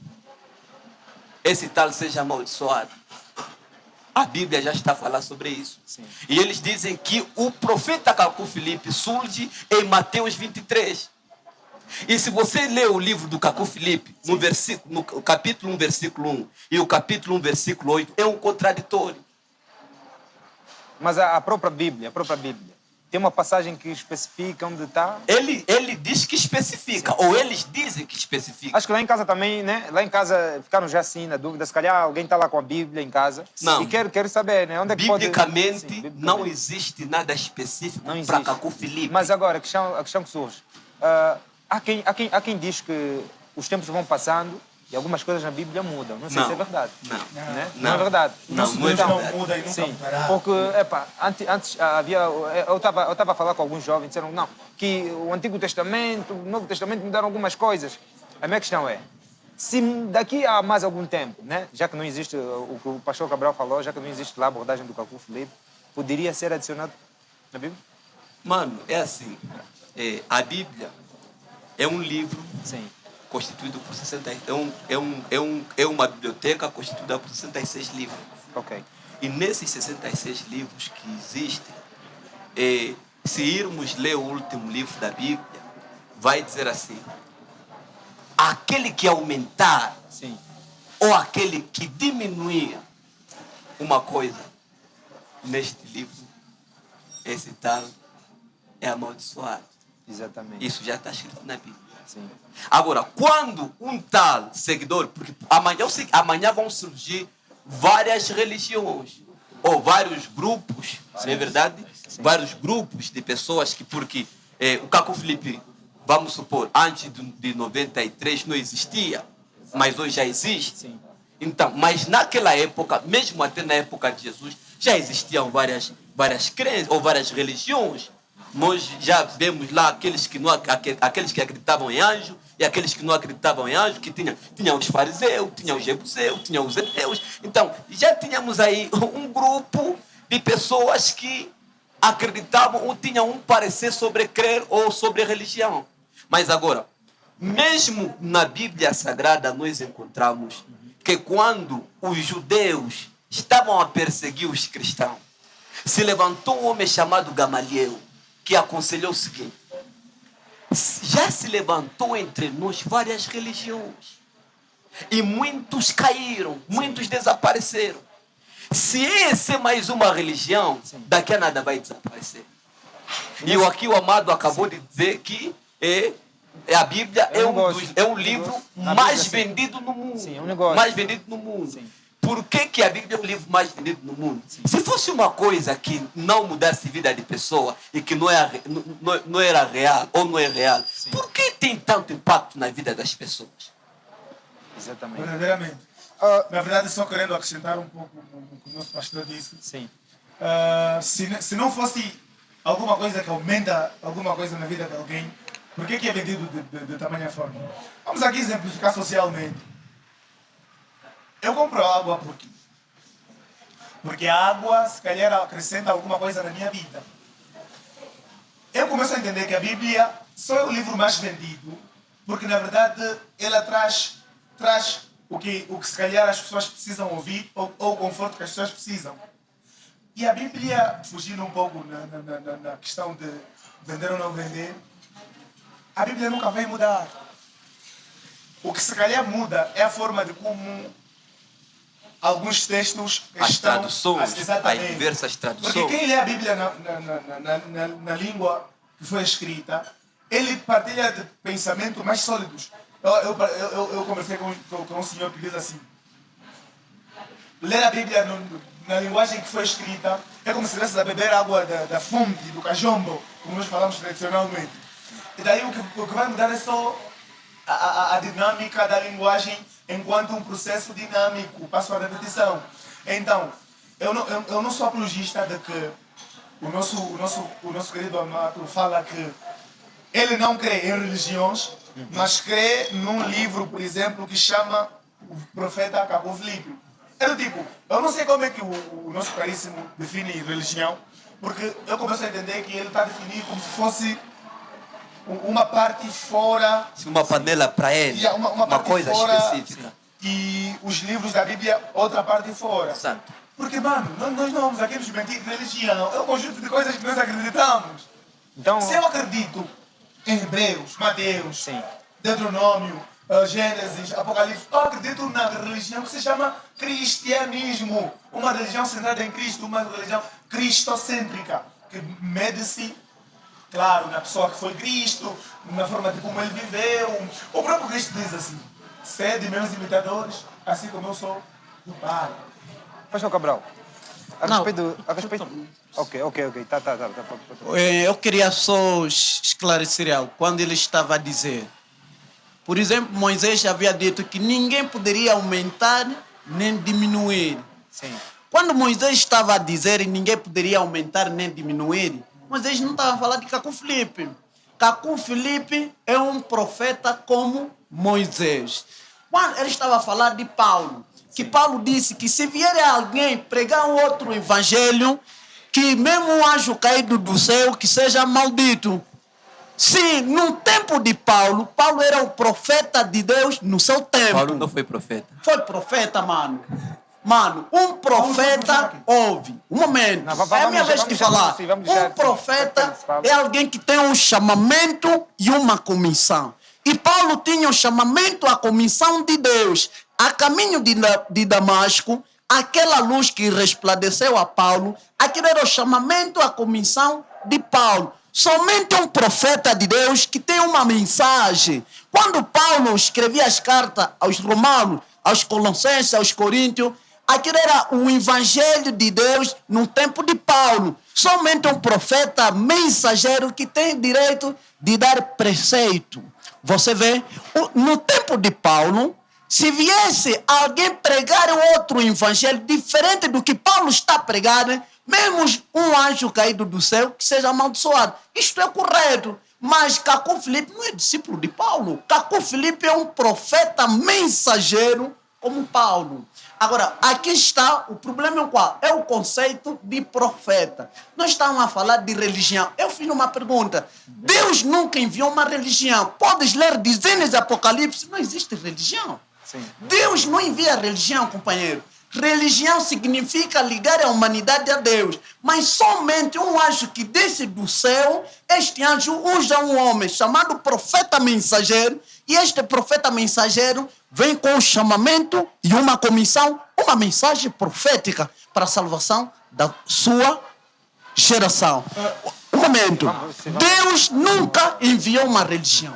esse tal seja amaldiçoado. A Bíblia já está a falar sobre isso. Sim. E eles dizem que o profeta Cacu Filipe surge em Mateus 23. E se você ler o livro do Cacu Filipe, no capítulo 1, versículo 1 e o capítulo 1, versículo 8, é um contraditório. Mas a própria Bíblia, tem uma passagem que especifica onde está. Ele diz que especifica, ou eles dizem que especifica. Acho que lá em casa também, né? Lá em casa ficaram já assim na dúvida. Se calhar alguém está lá com a Bíblia em casa. Não. E quero saber, né? Onde é que Biblicamente, pode... Sim, biblicamente. não existe nada específico para Cacu Filipe. Mas agora, a questão que surge. Há quem diz que os tempos vão passando e algumas coisas na Bíblia mudam. Não sei se é verdade. Não. Né? Não é verdade. Não é Deus verdade. não muda e nunca Sim, mudará. porque antes havia... Eu estava a falar com alguns jovens, disseram não, que o Antigo Testamento, o Novo Testamento mudaram algumas coisas. A minha questão é, se daqui a mais algum tempo, né, já que não existe o que o pastor Cabral falou, já que não existe lá a abordagem do Cacu Filipe, poderia ser adicionado na Bíblia? Mano, é assim, a Bíblia é um livro Sim. constituído por 60... É uma biblioteca constituída por 66 livros. Ok. E nesses 66 livros que existem, se irmos ler o último livro da Bíblia, vai dizer assim, aquele que aumentar Sim. ou aquele que diminuir uma coisa neste livro, esse tal é amaldiçoado. Exatamente. Isso já está escrito na Bíblia. Sim. Agora, quando um tal seguidor, porque amanhã vão surgir várias religiões, ou vários grupos, não é verdade? Sim. Vários grupos de pessoas que, porque o Cacu Filipe, vamos supor, antes de 93 não existia, mas hoje já existe. Sim. Então, mas naquela época, mesmo até na época de Jesus, já existiam várias crenças ou várias religiões. Nós já vemos lá aqueles que acreditavam em anjo e aqueles que não acreditavam em anjo, que tinham os fariseus, tinham os jebuseus, tinham os hebreus. Então, já tínhamos aí um grupo de pessoas que acreditavam ou tinham um parecer sobre crer ou sobre religião. Mas agora, mesmo na Bíblia Sagrada, nós encontramos que quando os judeus estavam a perseguir os cristãos, se levantou um homem chamado Gamaliel, que aconselhou o seguinte: já se levantou entre nós várias religiões e muitos caíram, muitos desapareceram. Se essa é mais uma religião, daqui a nada vai desaparecer. E aqui o Amado acabou de dizer que a Bíblia é um livro mais vendido no mundo. Sim, é um negócio. Mais vendido no mundo. Sim. Por que a Bíblia é o livro mais vendido no mundo? Se fosse uma coisa que não mudasse a vida de pessoa e que não era real ou não é real, por que tem tanto impacto na vida das pessoas? Exatamente. Verdadeiramente. Na verdade, só querendo acrescentar um pouco o que o nosso pastor disse. Sim. Se não fosse alguma coisa que aumenta alguma coisa na vida de alguém, por que é vendido de tamanha forma? Vamos aqui exemplificar socialmente. Eu compro água por quê? Porque a água, se calhar, acrescenta alguma coisa na minha vida. Eu começo a entender que a Bíblia só é o livro mais vendido, porque, na verdade, ela traz o que se calhar as pessoas precisam ouvir ou o conforto que as pessoas precisam. E a Bíblia, fugindo um pouco na questão de vender ou não vender, a Bíblia nunca vai mudar. O que se calhar muda é a forma de como alguns textos As traduções, exatamente. as diversas traduções. Porque quem lê a Bíblia na língua que foi escrita, ele partilha de pensamentos mais sólidos. Eu conversei com um senhor que diz assim: ler a Bíblia na linguagem que foi escrita é como se estivesse a beber água da fonte, do cajombo, como nós falamos tradicionalmente. E daí o que vai mudar é só a dinâmica da linguagem enquanto um processo dinâmico, passo a repetição. Então, eu não sou apologista de que o nosso querido Amato fala que ele não crê em religiões, mas crê num livro, por exemplo, que chama O Profeta Cabo Filipe. É do tipo, eu não sei como é que o nosso caríssimo define religião, porque eu começo a entender que ele está definindo como se fosse uma parte fora. Uma panela para ele, Uma uma parte coisa fora, específica. E os livros da Bíblia, outra parte fora. Exato. Porque, mano, nós não vamos aqui nos mentir que religião é um conjunto de coisas que nós acreditamos. Então, Se eu acredito em Hebreus, Mateus, Sim. Deuteronômio, Gênesis, Apocalipse, eu acredito na religião que se chama cristianismo. Uma religião centrada em Cristo, uma religião cristocêntrica, que mede-se, claro, na pessoa que foi Cristo, na forma de como ele viveu. O próprio Cristo diz assim: sede meus imitadores, assim como eu sou do Pai. Pastor Cabral, a Não. respeito... Ok. Tá. Eu queria só esclarecer algo. Quando ele estava a dizer, por exemplo, Moisés havia dito que ninguém poderia aumentar nem diminuir. Sim. Quando Moisés estava a dizer que ninguém poderia aumentar nem diminuir, Moisés não estava a falar de Cacu Filipe. Cacu Filipe é um profeta como Moisés. Quando ele estava a falar de Paulo, que Paulo disse que se vier alguém pregar um outro evangelho, que mesmo um anjo caído do céu, que seja maldito. Sim, no tempo de Paulo, Paulo era o profeta de Deus no seu tempo. Paulo não foi profeta. Foi profeta, mano. Mano, um profeta ouve. Um momento. Não, É a minha vez de falar. vamos deixar Um profeta fala. é alguém que tem um chamamento e uma comissão. E Paulo tinha o chamamento, a comissão de Deus. A caminho de Damasco, aquela luz que resplandeceu a Paulo, aquilo era o chamamento, a comissão de Paulo. Somente um profeta de Deus que tem uma mensagem. Quando Paulo escrevia as cartas aos romanos, aos colossenses, aos coríntios, aquilo era o evangelho de Deus no tempo de Paulo. Somente um profeta mensageiro que tem direito de dar preceito. Você vê, no tempo de Paulo, se viesse alguém pregar outro evangelho diferente do que Paulo está pregando, mesmo um anjo caído do céu, que seja amaldiçoado. Isto é correto. Mas Cacu Filipe não é discípulo de Paulo. Cacu Filipe é um profeta mensageiro como Paulo. Agora, aqui está o problema, é o qual? É o conceito de profeta. Nós estamos a falar de religião. Eu fiz uma pergunta. Deus nunca enviou uma religião. Podes ler de Gênesis e Apocalipse, não existe religião. Sim. Deus não envia religião, companheiro. Religião significa ligar a humanidade a Deus. Mas somente um anjo que desce do céu, este anjo usa um homem chamado profeta mensageiro, e este profeta mensageiro vem com um chamamento e uma comissão, uma mensagem profética para a salvação da sua geração. Um momento. Deus nunca enviou uma religião.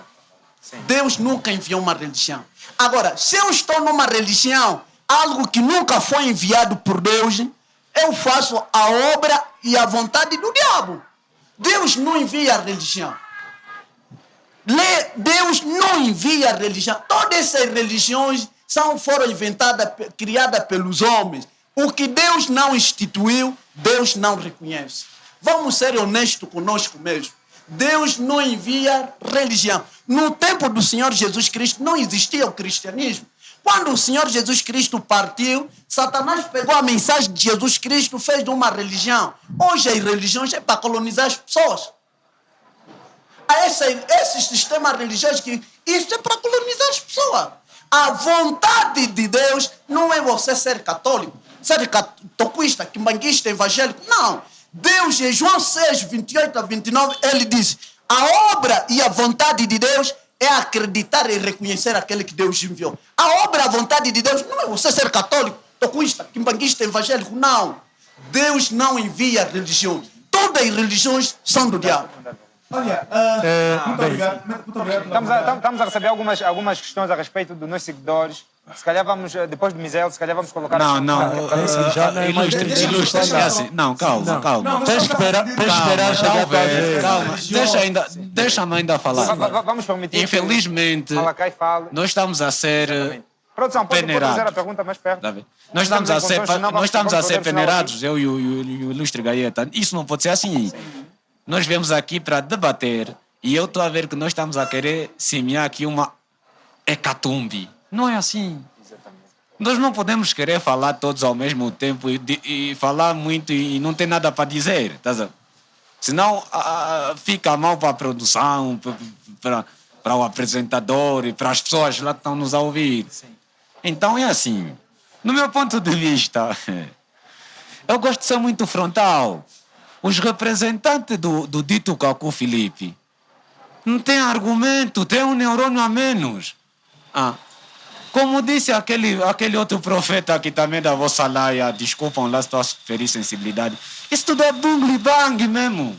Deus nunca enviou uma religião. Agora, se eu estou numa religião, algo que nunca foi enviado por Deus, eu faço a obra e a vontade do diabo. Deus não envia a religião. Deus não envia a religião. Todas essas religiões foram inventadas, criadas pelos homens. O que Deus não instituiu, Deus não reconhece. Vamos ser honestos conosco mesmo. Deus não envia religião. No tempo do Senhor Jesus Cristo não existia o cristianismo. Quando o Senhor Jesus Cristo partiu, Satanás pegou a mensagem de Jesus Cristo, fez de uma religião. Hoje as religiões é para colonizar as pessoas. Esse sistema religioso, isso é para colonizar as pessoas. A vontade de Deus não é você ser católico, ser catoquista, quimbanguista, evangélico. Não. Deus, em João 6, 28 a 29, ele diz: a obra e a vontade de Deus é acreditar e reconhecer aquele que Deus enviou. A obra e a vontade de Deus não é você ser católico, toquista, quimbanguista, evangélico. Não. Deus não envia religião. Todas as religiões são do diabo. Olha, muito obrigado. Muito obrigado. Estamos a receber algumas questões a respeito dos nossos seguidores. Se calhar vamos, depois do Misael, se calhar vamos colocar... Não, já não é mais ilustre, difícil ilustre, falar. esquece. Não, calma. Tens que esperar chegar para ver. Calma, deixa-me ainda falar. Vamos permitir Infelizmente, que Malakai fale. nós estamos a ser Produção, pode fazer a peneirados. pergunta mais perto. Tá bem? Nós estamos a ser, peneirados, eu e o ilustre Gaeta. Isso não pode ser assim. Nós viemos aqui para debater e eu estou a ver que nós estamos a querer semear aqui uma hecatombe. Não é assim. Nós não podemos querer falar todos ao mesmo tempo e falar muito e não ter nada para dizer. Tá certo? Senão fica mal para a produção, para o apresentador e para as pessoas lá que estão nos a ouvir. Sim. Então é assim. No meu ponto de vista, eu gosto de ser muito frontal. Os representantes do dito Cacu Filipe não têm argumento, têm um neurônio a menos. Como disse aquele outro profeta aqui também da vossa laia, desculpam lá se estou a ferir sensibilidade, isso tudo é bung bang mesmo.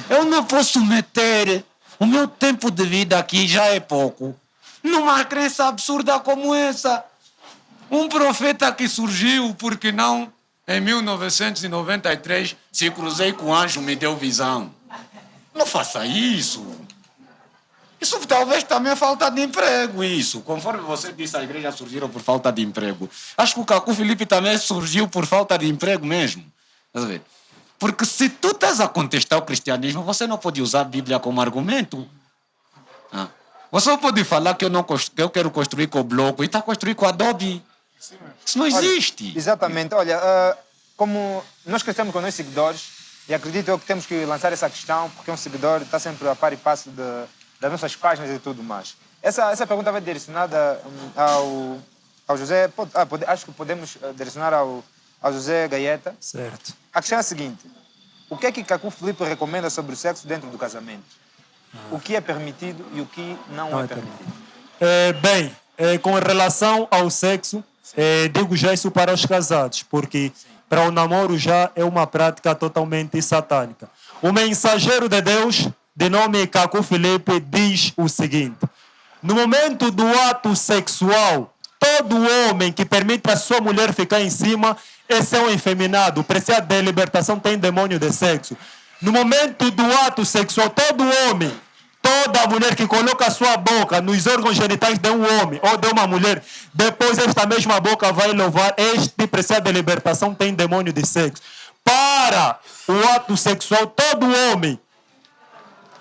Eu não posso meter o meu tempo de vida aqui, já é pouco, numa crença absurda como essa. Um profeta que surgiu, porque não, em 1993, se cruzei com o anjo, me deu visão. Não faça isso. Isso talvez também é falta de emprego, isso. Conforme você disse, a igreja surgiram por falta de emprego. Acho que o Cacu Filipe também surgiu por falta de emprego mesmo. Estás a ver? Porque se tu estás a contestar o cristianismo, você não pode usar a Bíblia como argumento. Você não pode falar que eu quero construir com bloco e está construindo com Adobe. Isso não existe. Olha, exatamente. Olha, como nós crescemos com nossos seguidores, e acredito eu que temos que lançar essa questão, porque um seguidor está sempre a par e passo das nossas páginas e tudo mais. Essa pergunta vai direcionada ao José. Acho que podemos direcionar ao José Gaeta. Certo. A questão é a seguinte: o que é que Cacu Filipe recomenda sobre o sexo dentro do casamento? O que é permitido e o que não é permitido? Com relação ao sexo, digo já isso para os casados, porque para o namoro já é uma prática totalmente satânica. O mensageiro de Deus, de nome Cacu Filipe, diz o seguinte: no momento do ato sexual, todo homem que permite a sua mulher ficar em cima, esse é um efeminado, precisa de libertação, tem demônio de sexo. No momento do ato sexual, todo homem, toda mulher que coloca a sua boca nos órgãos genitais de um homem ou de uma mulher, depois esta mesma boca vai louvar, este precisa de libertação, tem demônio de sexo. Para o ato sexual, todo homem,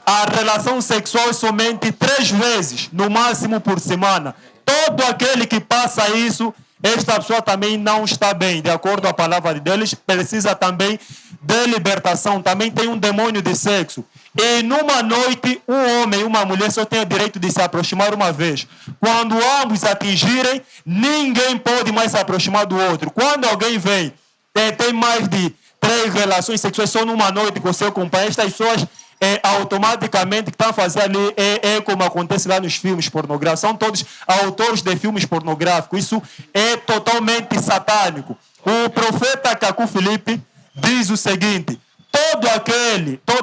a relação sexual é somente 3 vezes, no máximo por semana. Todo aquele que passa isso, esta pessoa também não está bem. De acordo com a palavra de Deus, precisa também de libertação. Também tem um demônio de sexo. E numa noite, um homem e uma mulher só têm o direito de se aproximar uma vez. Quando ambos atingirem, ninguém pode mais se aproximar do outro. Quando alguém vem, tem mais de 3 relações sexuais só numa noite com seu companheiro, estas pessoas automaticamente que estão a fazer ali como acontece lá nos filmes pornográficos. São todos autores de filmes pornográficos. Isso é totalmente satânico. O profeta Cacu Filipe diz o seguinte: todo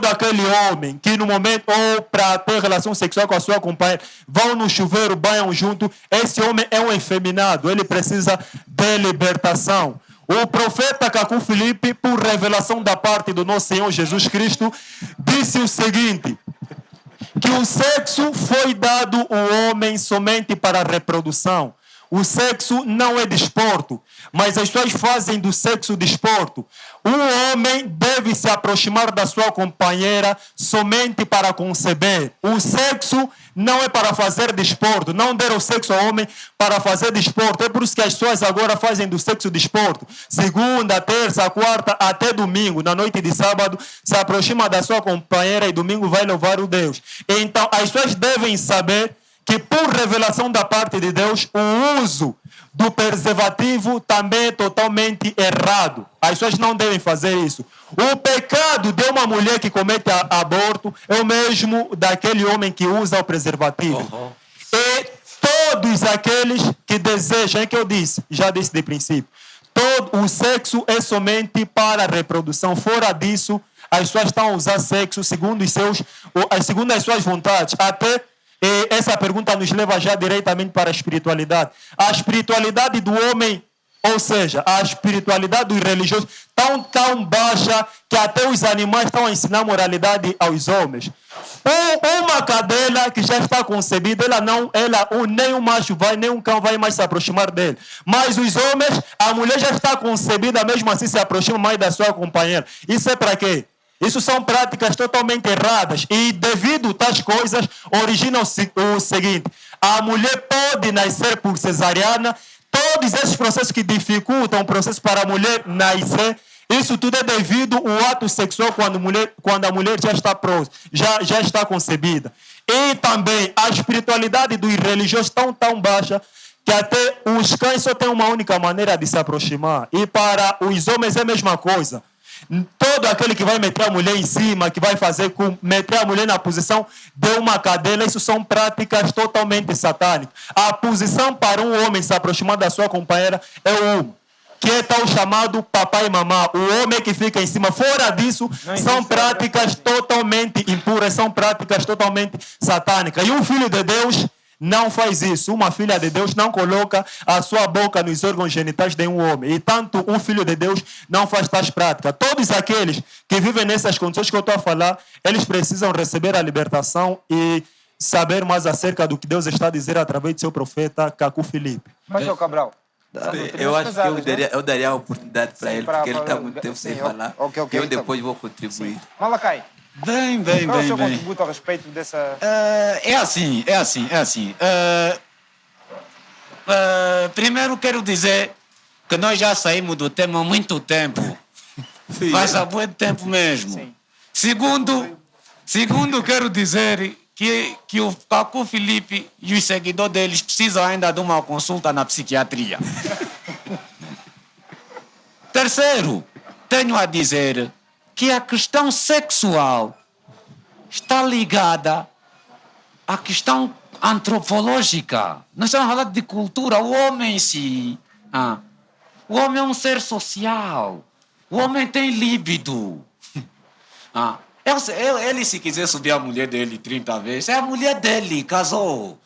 aquele homem que no momento, ou para ter relação sexual com a sua companheira, vão no chuveiro, banham junto, esse homem é um efeminado, ele precisa de libertação. O profeta Cacu Filipe, por revelação da parte do nosso Senhor Jesus Cristo, disse o seguinte: que o sexo foi dado ao homem somente para a reprodução. O sexo não é desporto, mas as pessoas fazem do sexo desporto. O homem deve se aproximar da sua companheira somente para conceber. O sexo não é para fazer desporto. Não deram sexo ao homem para fazer desporto. É por isso que as pessoas agora fazem do sexo desporto. Segunda, terça, quarta, até domingo. Na noite de sábado, se aproxima da sua companheira e domingo vai louvar o Deus. Então, as pessoas devem saber que por revelação da parte de Deus, o uso do preservativo também é totalmente errado. As pessoas não devem fazer isso. O pecado de uma mulher que comete aborto é o mesmo daquele homem que usa o preservativo. E todos aqueles que desejam, é que eu disse, já disse de princípio, todo o sexo é somente para a reprodução. Fora disso, as pessoas estão a usar sexo segundo as suas vontades. Até E essa pergunta nos leva já diretamente para a espiritualidade. A espiritualidade do homem, ou seja, a espiritualidade dos religiosos, tão baixa que até os animais estão a ensinar moralidade aos homens. Uma cadela que já está concebida, nem um macho vai, nem um cão vai mais se aproximar dele. Mas os homens, a mulher já está concebida, mesmo assim se aproxima mais da sua companheira. Isso é para quê? Isso são práticas totalmente erradas. E devido a tais coisas, origina o seguinte: a mulher pode nascer por cesariana. Todos esses processos que dificultam o processo para a mulher nascer, isso tudo é devido ao ato sexual quando a mulher já está próxima, já está concebida. E também a espiritualidade dos religiosos tão baixa que até os cães só têm uma única maneira de se aproximar. E para os homens é a mesma coisa. Todo aquele que vai meter a mulher em cima, que vai meter a mulher na posição de uma cadela, isso são práticas totalmente satânicas. A posição para um homem se aproximar da sua companheira é o que é tal chamado papai e mamá. O homem que fica em cima. Fora disso, são práticas totalmente impuras, são práticas totalmente satânicas. E um filho de Deus não faz isso. Uma filha de Deus não coloca a sua boca nos órgãos genitais de um homem. E tanto um filho de Deus não faz tais práticas. Todos aqueles que vivem nessas condições que eu estou a falar, eles precisam receber a libertação e saber mais acerca do que Deus está a dizer através do seu profeta Cacu Filipe. Major Cabral. Eu acho que eu daria a oportunidade para ele, porque ele está muito tempo sem falar. Ok, eu depois vou contribuir. Malakai. Bem. Qual é o seu contributo a respeito dessa... É assim. Primeiro quero dizer que nós já saímos do tema há muito tempo. Sim. Mas há muito tempo mesmo. Sim. Segundo quero dizer que o Cacu Filipe e os seguidores deles precisam ainda de uma consulta na psiquiatria. Terceiro, tenho a dizer que a questão sexual está ligada à questão antropológica. Nós estamos falando de cultura. O homem em si, o homem é um ser social. O homem tem líbido. Ele, se quiser subir a mulher dele 30 vezes, é a mulher dele, casou.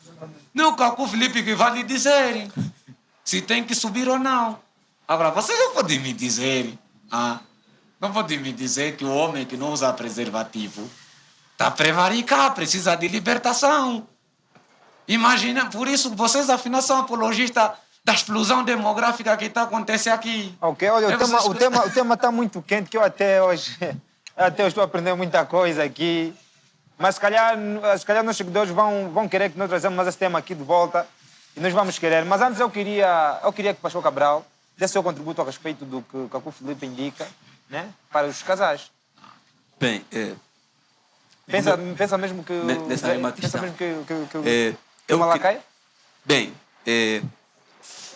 Não o Cacu Filipe que vai lhe dizer se tem que subir ou não. Agora, você não pode me dizer... Não pode me dizer que o homem que não usa preservativo está a prevaricar, precisa de libertação. Imagina, por isso vocês afinal são apologistas da explosão demográfica que está acontecendo aqui. Ok, olha, o tema está muito quente, que eu até hoje estou a aprender muita coisa aqui. Mas se calhar nossos seguidores vão querer que nós trazemos mais esse tema aqui de volta e nós vamos querer. Mas antes eu queria que o Pastor Cabral desse seu contributo a respeito do que o Cacu Filipe indica, né, para os casais. Bem, pensa mesmo que... Nessa mesma questão. Pensa mesmo que o Malakai? Bem,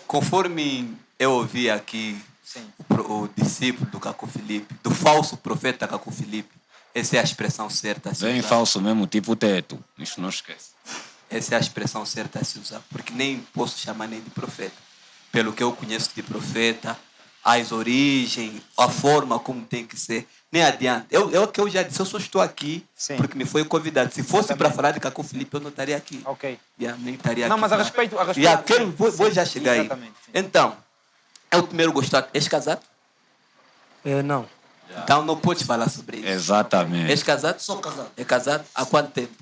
conforme eu ouvi aqui o discípulo do Cacu Filipe, do falso profeta Cacu Filipe, essa é a expressão certa a se usar. Bem falso mesmo, tipo teto. Isso não esquece. Essa é a expressão certa a se usar, porque nem posso chamar nem de profeta. Pelo que eu conheço de profeta, as origens, a forma como tem que ser, nem adianta. Eu já disse, eu só estou aqui porque me foi convidado. Se fosse para falar de Cacu Filipe, eu não estaria aqui. Ok. Nem estaria não, aqui. Mas a respeito vou já chegar aí. Então, eu primeiro gostar. És casado? Não. Então não podes falar sobre isso. Exatamente. És casado? Sou casado. É casado? Há quanto tempo?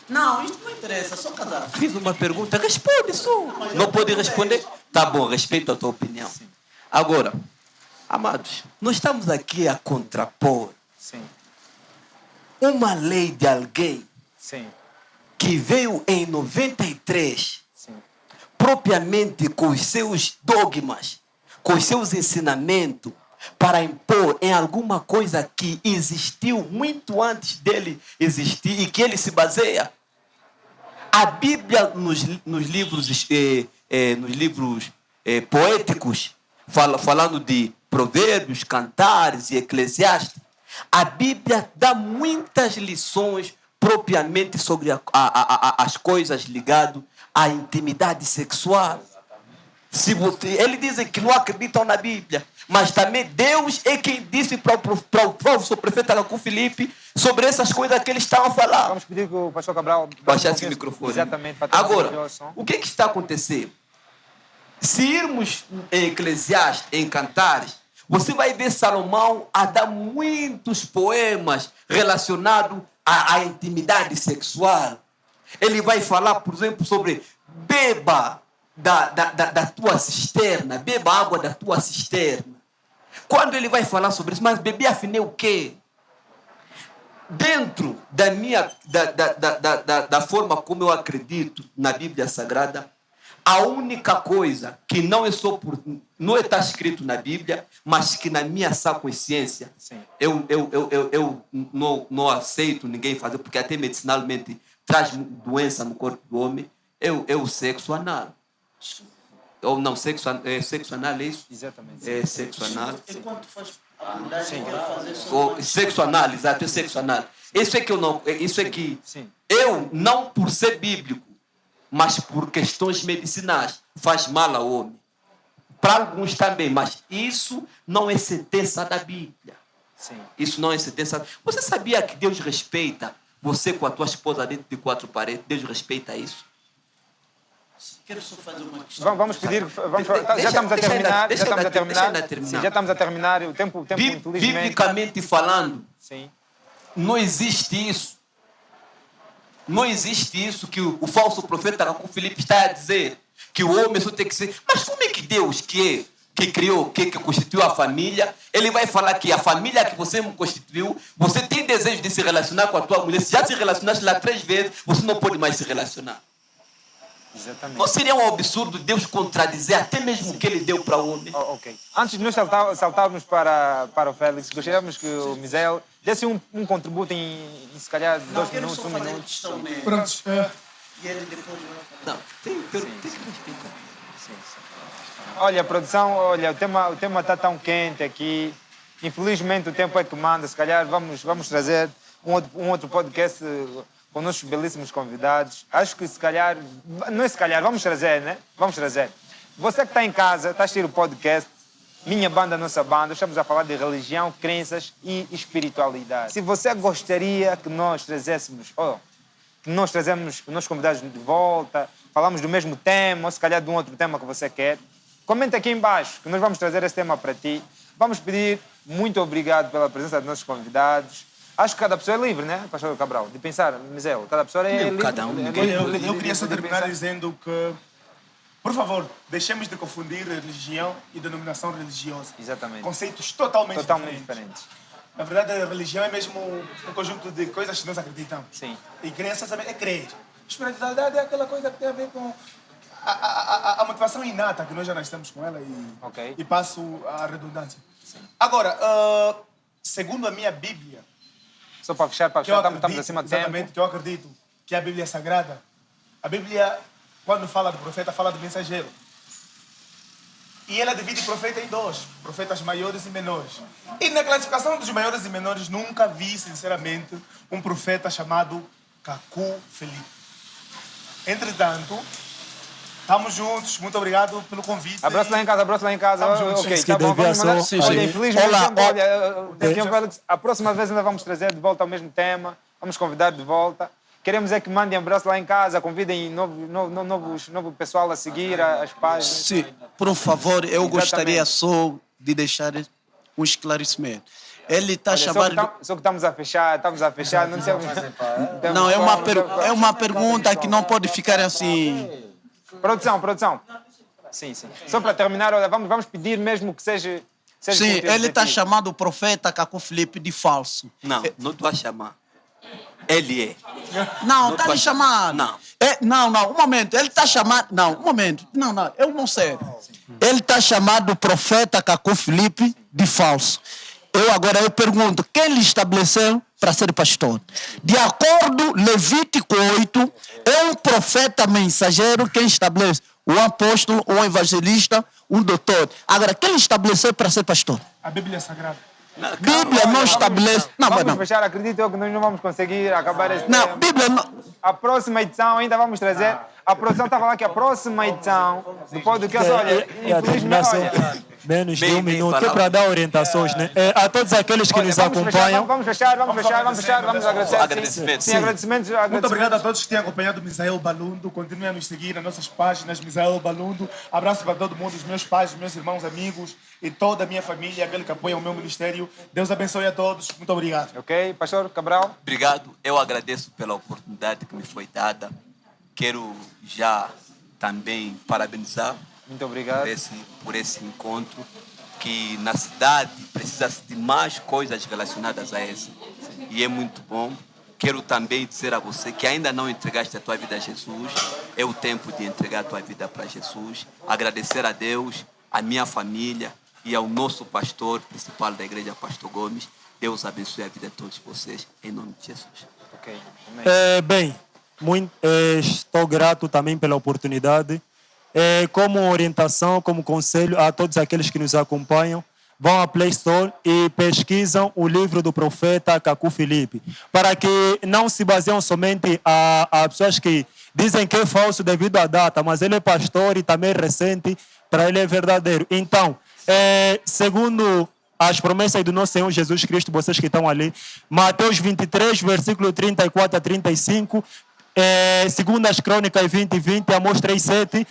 Não, isto não interessa, sou casado. Fiz uma pergunta, responde só. Não pode responder? Tá bom, respeito a tua opinião. Agora, amados, nós estamos aqui a contrapor uma lei de alguém que veio em 93, propriamente com os seus dogmas, com os seus ensinamentos, para impor em alguma coisa que existiu muito antes dele existir e que ele se baseia. A Bíblia, nos livros poéticos, falando de Provérbios, Cantares e Eclesiastes, a Bíblia dá muitas lições propriamente sobre as coisas ligadas à intimidade sexual. Eles dizem que não acreditam na Bíblia, mas também Deus é quem disse para o profeta Cacu Filipe sobre essas coisas que eles estavam a falar. Vamos pedir que o pastor Cabral Baixasse o microfone. Exatamente. Para agora, o que está acontecendo? Se irmos em Eclesiastes, em Cantares, você vai ver Salomão a dar muitos poemas relacionados à intimidade sexual. Ele vai falar, por exemplo, sobre beba da tua cisterna, beba água da tua cisterna. Quando ele vai falar sobre isso, mas beber afinal o quê? Dentro da forma como eu acredito na Bíblia Sagrada, a única coisa que não está escrito na Bíblia, mas que na minha sã consciência, eu não aceito ninguém fazer, porque até medicinalmente traz doença no corpo do homem, é o sexo anal. Ou não, sexo anal é isso? Exatamente. É sexo anal. Enquanto faz a abordagem, quero fazer O sexo anal, exato, é sexo anal. Isso é que eu não por ser bíblico, mas por questões medicinais, faz mal ao homem. Para alguns também, mas isso não é sentença da Bíblia. Sim. Isso não é sentença. Você sabia que Deus respeita você com a tua esposa dentro de 4 paredes? Deus respeita isso? Quero só fazer uma questão. Vamos pedir, já estamos a terminar. Sim, já estamos a terminar. O tempo infelizmente. Biblicamente falando, sim, não existe isso. Não existe isso que o falso profeta Cacu Filipe está a dizer, que o homem só tem que ser... Mas como é que Deus, que criou, que constituiu a família, ele vai falar que a família que você constituiu, você tem desejo de se relacionar com a tua mulher, se já se relacionaste lá 3 vezes, você não pode mais se relacionar. Exatamente. Não seria um absurdo Deus contradizer até mesmo o que ele deu para o homem? Ok. Antes de nós saltarmos para o Félix, gostaríamos que o Misael desse um contributo em se calhar 2 minutos, 1 minuto. Questão, né? Pronto. E ele depois vai falar. Não, tem que respeitar. Olha, produção, o tema está tão quente aqui. Infelizmente o tempo é que manda. Se calhar vamos trazer um outro podcast com nossos belíssimos convidados. Acho que se calhar, não é se calhar, vamos trazer, né? Vamos trazer. Você que está em casa, está a assistir o podcast, Minha Banda, Nossa Banda, estamos a falar de religião, crenças e espiritualidade. Se você gostaria que nós trazéssemos, que nós convidados de volta, falamos do mesmo tema, ou se calhar de um outro tema que você quer, comenta aqui embaixo, que nós vamos trazer esse tema para ti. Vamos pedir muito obrigado pela presença dos nossos convidados. Acho que cada pessoa é livre, né, Pastor Cabral? De pensar, Misel, cada pessoa é livre. Cada um. Eu queria só terminar dizendo que, por favor, deixemos de confundir religião e denominação religiosa. Exatamente. Conceitos totalmente diferentes. diferentes. Na verdade, a religião é mesmo um conjunto de coisas que nós acreditamos. Sim. E crença também é crer. Espiritualidade é aquela coisa que tem a ver com a motivação inata, que nós já nascemos com ela e passo a redundância. Sim. Agora, segundo a minha Bíblia, só para fechar, estamos acima do tempo. Exatamente, que eu acredito que a Bíblia é sagrada. A Bíblia, quando fala do profeta, fala do mensageiro. E ela divide profeta em 2, profetas maiores e menores. E na classificação dos maiores e menores, nunca vi, sinceramente, um profeta chamado Cacu Filipe. Entretanto, estamos juntos. Muito obrigado pelo convite. Abraço lá em casa. Estamos juntos. Ok, tá bom. Olha, infelizmente, a próxima vez ainda vamos trazer de volta ao mesmo tema. Vamos convidar de volta. Queremos é que mandem abraço lá em casa, convidem novo pessoal a seguir as páginas. Sim, por favor, eu gostaria só de deixar um esclarecimento. Ele está chamando... Só que estamos a fechar, não temos... Não, é uma pergunta que não pode ficar assim... Produção. Sim. Só para terminar, olha, vamos pedir mesmo que seja sim, ele está chamando o profeta Cacu Filipe de falso. Não estou a chamar. Ele é. Não, está lhe chamando. Não. Não, um momento. Ele está chamando... Não, um momento. Não, eu não sei. Ele está chamando o profeta Cacu Filipe de falso. Eu pergunto, quem lhe estabeleceu para ser pastor? De acordo com Levítico 8, é um profeta mensageiro quem estabelece. Um apóstolo, um evangelista, um doutor. Agora, quem lhe estabeleceu para ser pastor? A Bíblia é sagrada. Bíblia não estabelece. Não, mas Vamos não. fechar, acredito eu que nós não vamos conseguir acabar esse Não, tema. Bíblia não. A próxima edição ainda vamos trazer. A produção está falando que a próxima edição do podcast, olha, E a terminação, infelizmente, olha. menos de Bem, um bem minuto, que é falado. para dar orientações, né? A todos aqueles que Olha, nos vamos fechar, acompanham. vamos fechar, vamos agradecer. Agradecimentos. Sim, agradecimentos. Muito obrigado a todos que têm acompanhado o Misael Balundo. Continuem a nos seguir nas nossas páginas, Misael Balundo. Abraço para todo mundo, os meus pais, os meus irmãos, amigos e toda a minha família, aquele que apoia o meu ministério. Deus abençoe a todos. Muito obrigado. Ok, Pastor Cabral? Obrigado. Eu agradeço pela oportunidade que me foi dada. Quero já também parabenizar Muito obrigado. por esse encontro, que na cidade precisa-se de mais coisas relacionadas a esse. E é muito bom. Quero também dizer a você que ainda não entregaste a tua vida a Jesus. É o tempo de entregar a tua vida para Jesus. Agradecer a Deus, a minha família e ao nosso pastor principal da igreja, Pastor Gomes. Deus abençoe a vida de todos vocês, em nome de Jesus. Ok, amém. Bem, estou grato também pela oportunidade. Como orientação, como conselho a todos aqueles que nos acompanham, vão à Play Store e pesquisam o livro do profeta Cacu Filipe, para que não se baseiam somente a pessoas que dizem que é falso devido à data, mas ele é pastor e também recente, para ele é verdadeiro. Então, segundo as promessas do nosso Senhor Jesus Cristo, vocês que estão ali, Mateus 23, versículo 34 a 35, segundo as Crônicas 20, Amós 3:7,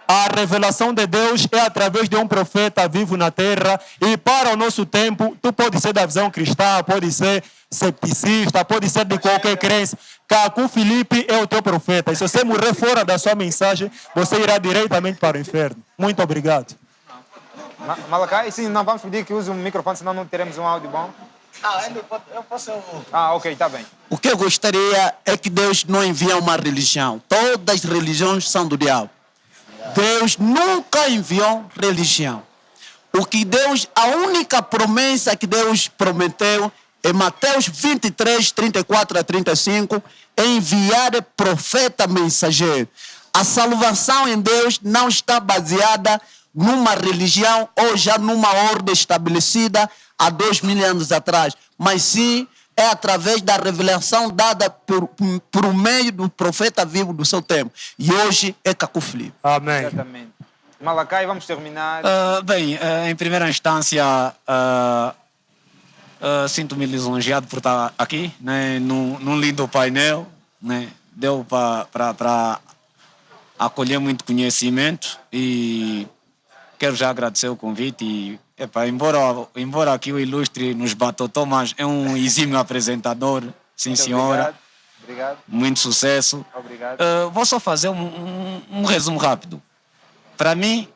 a revelação de Deus é através de um profeta vivo na terra, e para o nosso tempo, tu pode ser da visão cristã, pode ser cepticista, pode ser de qualquer crença. Cacu Filipe é o teu profeta, e se você morrer fora da sua mensagem, você irá diretamente para o inferno. Muito obrigado. Malakai, sim, não vamos pedir que use um microfone, senão não teremos um áudio bom. Eu posso... Ah, ok, está bem. O que eu gostaria é que Deus não envia uma religião. Todas as religiões são do diabo. Deus nunca enviou religião. A única promessa que Deus prometeu em Mateus 23, 34 a 35, é enviar profeta mensageiro. A salvação em Deus não está baseada numa religião ou já numa ordem estabelecida há 2000 anos atrás, mas sim é através da revelação dada por meio do profeta vivo do seu tempo. E hoje é Cacu Filipe. Amém. Exatamente. Malakai, vamos terminar. Em primeira instância, sinto-me lisonjeado por estar aqui, né, num lindo painel, né, deu para acolher muito conhecimento e quero já agradecer o convite e, embora aqui o ilustre nos batotou, mas é um exímio apresentador, sim Muito senhora, Obrigado. muito sucesso. Obrigado. Vou só fazer um resumo rápido. Para mim,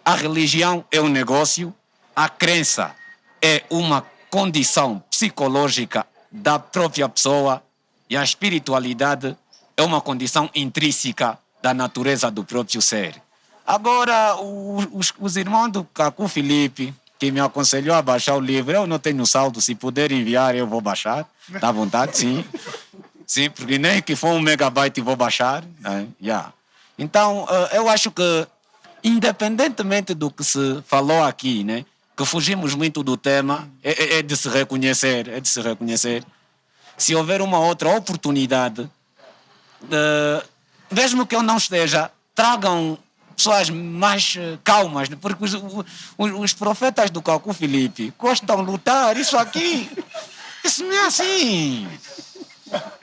a religião é um negócio, a crença é uma condição psicológica da própria pessoa e a espiritualidade é uma condição intrínseca da natureza do próprio ser. Agora, os irmãos do Cacu Filipe, que me aconselhou a baixar o livro, eu não tenho saldo, se puder enviar eu vou baixar, tá à vontade, sim. Sim, porque nem que for 1 megabyte vou baixar. Né? Yeah. Então, eu acho que, independentemente do que se falou aqui, né, que fugimos muito do tema, é de se reconhecer, Se houver uma outra oportunidade, mesmo que eu não esteja, tragam pessoas mais calmas, né? Porque os profetas do Cacu Filipe gostam de lutar, isso não é assim.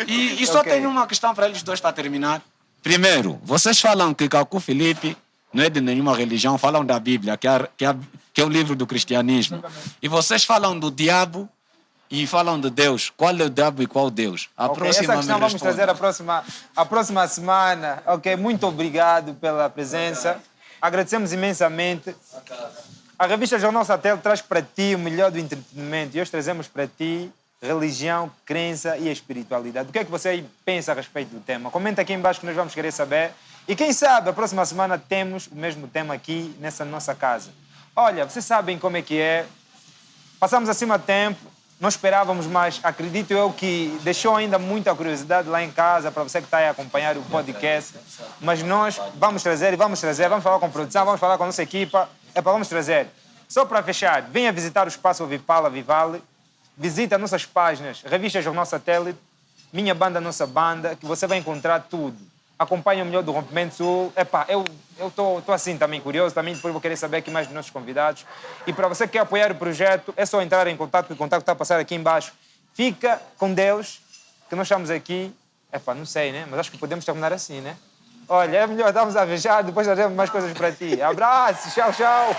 E só Ok. tenho uma questão para eles dois para terminar. Primeiro, vocês falam que Cacu Filipe não é de nenhuma religião, falam da Bíblia, que é o livro do cristianismo. E vocês falam do diabo e falam de Deus. Qual é o diabo e qual Deus? A Ok, próxima essa questão me vamos responde. trazer a próxima semana. Ok, muito obrigado pela presença. Agradecemos imensamente. A revista Jornal Satélite traz para ti o melhor do entretenimento e hoje trazemos para ti religião, crença e espiritualidade. O que é que você pensa a respeito do tema? Comenta aqui embaixo que nós vamos querer saber. E quem sabe a próxima semana temos o mesmo tema aqui nessa nossa casa. Olha, vocês sabem como é que é. Passamos acima de tempo, não esperávamos, mas acredito eu que deixou ainda muita curiosidade lá em casa para você que está aí a acompanhar o podcast. Mas nós vamos trazer, vamos falar com a produção, vamos falar com a nossa equipa. Vamos trazer. Só para fechar, venha visitar o espaço Vipala Vivale, visita nossas páginas, revista Jornal Satélite, Minha Banda, Nossa Banda, que você vai encontrar tudo. Acompanhe o melhor do Rompimento Sul. Epá, eu estou assim também curioso, também depois vou querer saber aqui mais dos nossos convidados. E para você que quer apoiar o projeto, é só entrar em contato, que o contato está a passar aqui embaixo. Fica com Deus, que nós estamos aqui. Epá, não sei, né? Mas acho que podemos terminar assim, né? Olha, é melhor darmos a fechar, depois trazemos mais coisas para ti. Abraço, tchau, tchau.